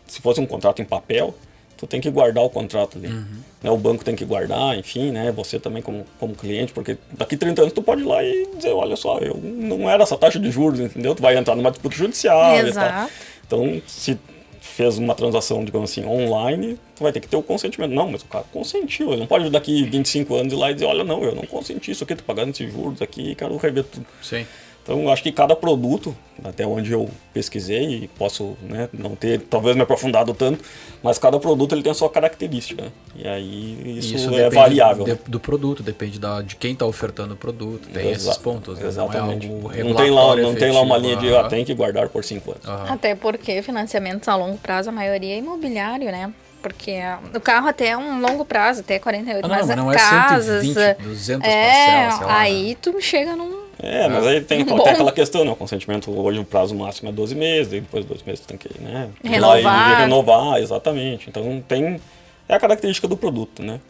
se fosse um contrato em papel, tu tem que guardar o contrato ali. Né? O banco tem que guardar, enfim, né? Você também como cliente, porque daqui 30 anos tu pode ir lá e dizer, olha só, eu não era essa taxa de juros, entendeu? Tu vai entrar numa disputa judicial e tal. Então, se fez uma transação, digamos assim, online, tu vai ter que ter o consentimento. Não, mas o cara consentiu. Ele não pode daqui 25 anos ir lá e dizer, olha, não, eu não consenti isso aqui, tô pagando esses juros aqui, quero rever tudo. Sim. Então, eu acho que cada produto, até onde eu pesquisei, e posso, né, não ter, talvez me aprofundado tanto, mas cada produto ele tem a sua característica, né? E aí isso é variável. Do produto, depende de quem está ofertando o produto, tem esses pontos. Né? Exatamente. Não é algo não tem lá uma linha de tem que guardar por 5 anos. Até porque financiamentos a longo prazo, a maioria é imobiliário, né? Porque o carro até é um longo prazo, até 48, mas não casas... 120, 200 parcelas, sei lá, aí né? tu chega num... mas aí tem aquela questão, né? O consentimento hoje o prazo máximo é 12 meses, e depois de 12 meses tu tem que, né? Renovar, exatamente. Então é a característica do produto, né?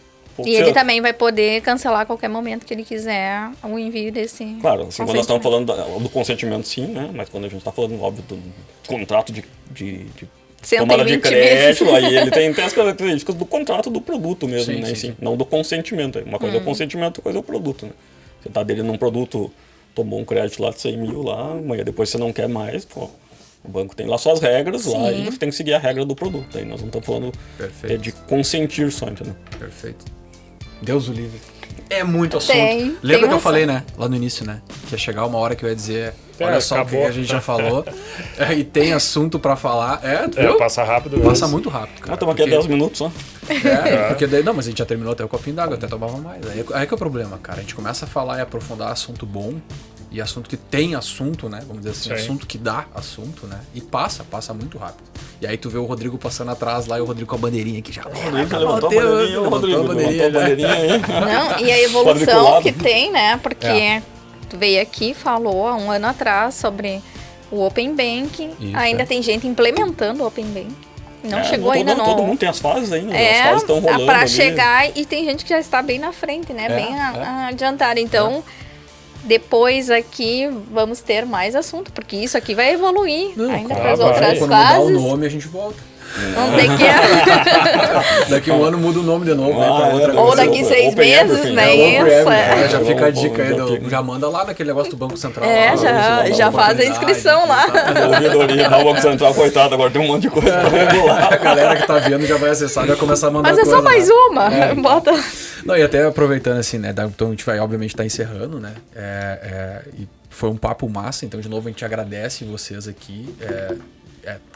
E ele também vai poder cancelar a qualquer momento que ele quiser o envio desse... Claro, assim, quando nós estamos falando do consentimento, sim, né? Mas quando a gente está falando, óbvio, do contrato de tomada de crédito, aí ele tem as características do contrato do produto mesmo, né? Sim. Não do consentimento. Uma coisa é o consentimento, outra coisa é o produto, né? Você está aderindo a um produto, tomou um crédito lá de 100 mil lá, amanhã depois você não quer mais, pô, o banco tem lá suas regras lá e você tem que seguir a regra do produto. Aí nós não estamos falando de consentir só, entendeu? Perfeito. Deus o livre. É muito assunto. Lembra que eu falei, né? Lá no início, né? Que ia chegar uma hora que eu ia dizer, olha só o que a gente já falou. E tem assunto pra falar. Viu? Passa rápido. Passa muito rápido, cara. Estamos aqui há 10 minutos só. Porque daí, não, mas a gente já terminou até o copinho d'água, até tomava mais. Aí que é o problema, cara. A gente começa a falar e aprofundar assunto bom. E assunto que tem assunto, né? Vamos dizer assim, assunto que dá assunto, né? E passa muito rápido. E aí tu vê o Rodrigo passando atrás lá e o Rodrigo com a bandeirinha aqui já. O Rodrigo levantou a bandeirinha aí. Não, e a evolução que tem, né? Porque tu veio aqui, falou há um ano atrás sobre o Open Bank. Ainda tem gente implementando o Open Bank. Não chegou ainda não. Todo mundo tem as fases ainda, as fases estão rolando. Pra chegar, e tem gente que já está bem na frente, né? Bem adiantada. Então... Depois aqui vamos ter mais assunto, porque isso aqui vai evoluir ainda para as outras fases. Quando mudar o nome, a gente volta. Não tem que... Daqui um ano muda o nome de novo. Ou daqui 6 meses, né? Isso. Já fica a dica aí. Já manda lá naquele negócio do Banco Central. Já faz a inscrição lá. O Banco Central, coitado, agora tem um monte de coisa pra regular. A galera que tá vendo já vai acessar, já começar a mandar coisa. Mas é só mais uma. Bota... Não, e até aproveitando assim, né? Então a gente vai, obviamente, estar encerrando, né? E foi um papo massa, então de novo a gente agradece vocês aqui.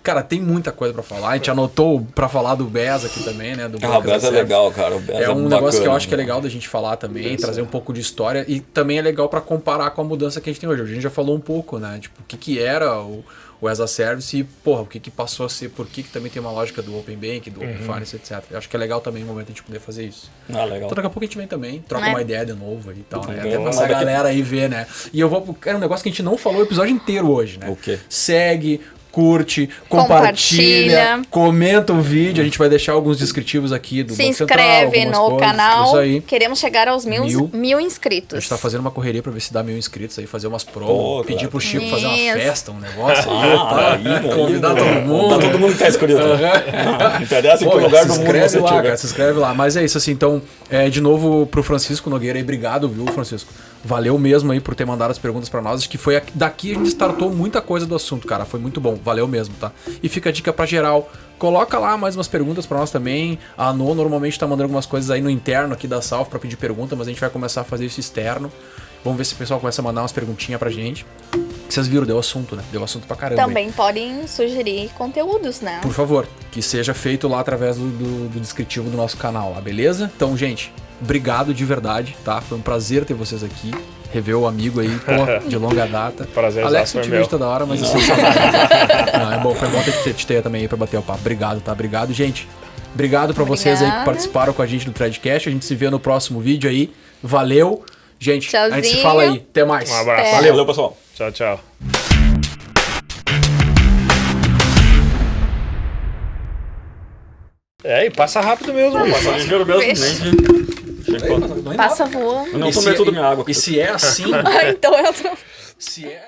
Cara, tem muita coisa pra falar. A gente anotou pra falar do BES aqui também, né? O BES é legal, cara. O BES é um negócio que eu acho que é legal da gente falar também, trazer um pouco de história. E também é legal pra comparar com a mudança que a gente tem hoje. A gente já falou um pouco, né? Tipo, o que era o as a Service e, porra, o que passou a ser, por que também tem uma lógica do Open Bank, do Open Finance, etc. Eu acho que é legal também no momento a gente poder fazer isso. Legal. Então daqui a pouco a gente vem também, troca uma ideia de novo aí e tal, né? Até pra essa galera aí ver, né? E eu vou... É um negócio que a gente não falou o episódio inteiro hoje, né? O quê? Segue... Curte, compartilha, comenta o vídeo. A gente vai deixar alguns descritivos aqui do Se inscreve no canal. Isso aí. Queremos chegar aos mil inscritos. A gente tá fazendo uma correria pra ver se dá 1000 inscritos aí, fazer umas promos, pedir pro Chico fazer uma festa, um negócio. Convidar todo mundo. Convidar todo mundo que tá inscrito. Não interessa em que lugar do mundo você tiver. Se inscreve lá. Mas é isso, assim, então, de novo pro Francisco Nogueira aí, obrigado, viu, Francisco? Valeu mesmo aí por ter mandado as perguntas pra nós. Acho que foi daqui a gente startou muita coisa do assunto, cara. Foi muito bom. Valeu mesmo, tá? E fica a dica pra geral. Coloca lá mais umas perguntas pra nós também. A No normalmente tá mandando algumas coisas aí no interno aqui da Salve pra pedir pergunta, mas a gente vai começar a fazer isso externo. Vamos ver se o pessoal começa a mandar umas perguntinhas pra gente. Vocês viram, deu assunto, né? Deu assunto pra caramba. Também podem sugerir conteúdos, né? Por favor, que seja feito lá através do descritivo do nosso canal lá, beleza? Então, gente, obrigado de verdade, tá? Foi um prazer ter vocês aqui. Rever o amigo aí, pô, de longa data. Prazer, Alex, eu te vejo toda hora, mas assim, foi bom te ter também aí pra bater o papo. Obrigado, tá? Obrigado, gente. Obrigado pra vocês aí que participaram com a gente do Threadcast. A gente se vê no próximo vídeo aí. Valeu. Gente, tchauzinho. A gente se fala aí. Até mais. Um abraço. Valeu, pessoal. Tchau, tchau. E passa rápido mesmo. Passa ligeiro mesmo. Passa voando. Eu não tomei toda a minha água. E se é assim... Então eu tô... Se é...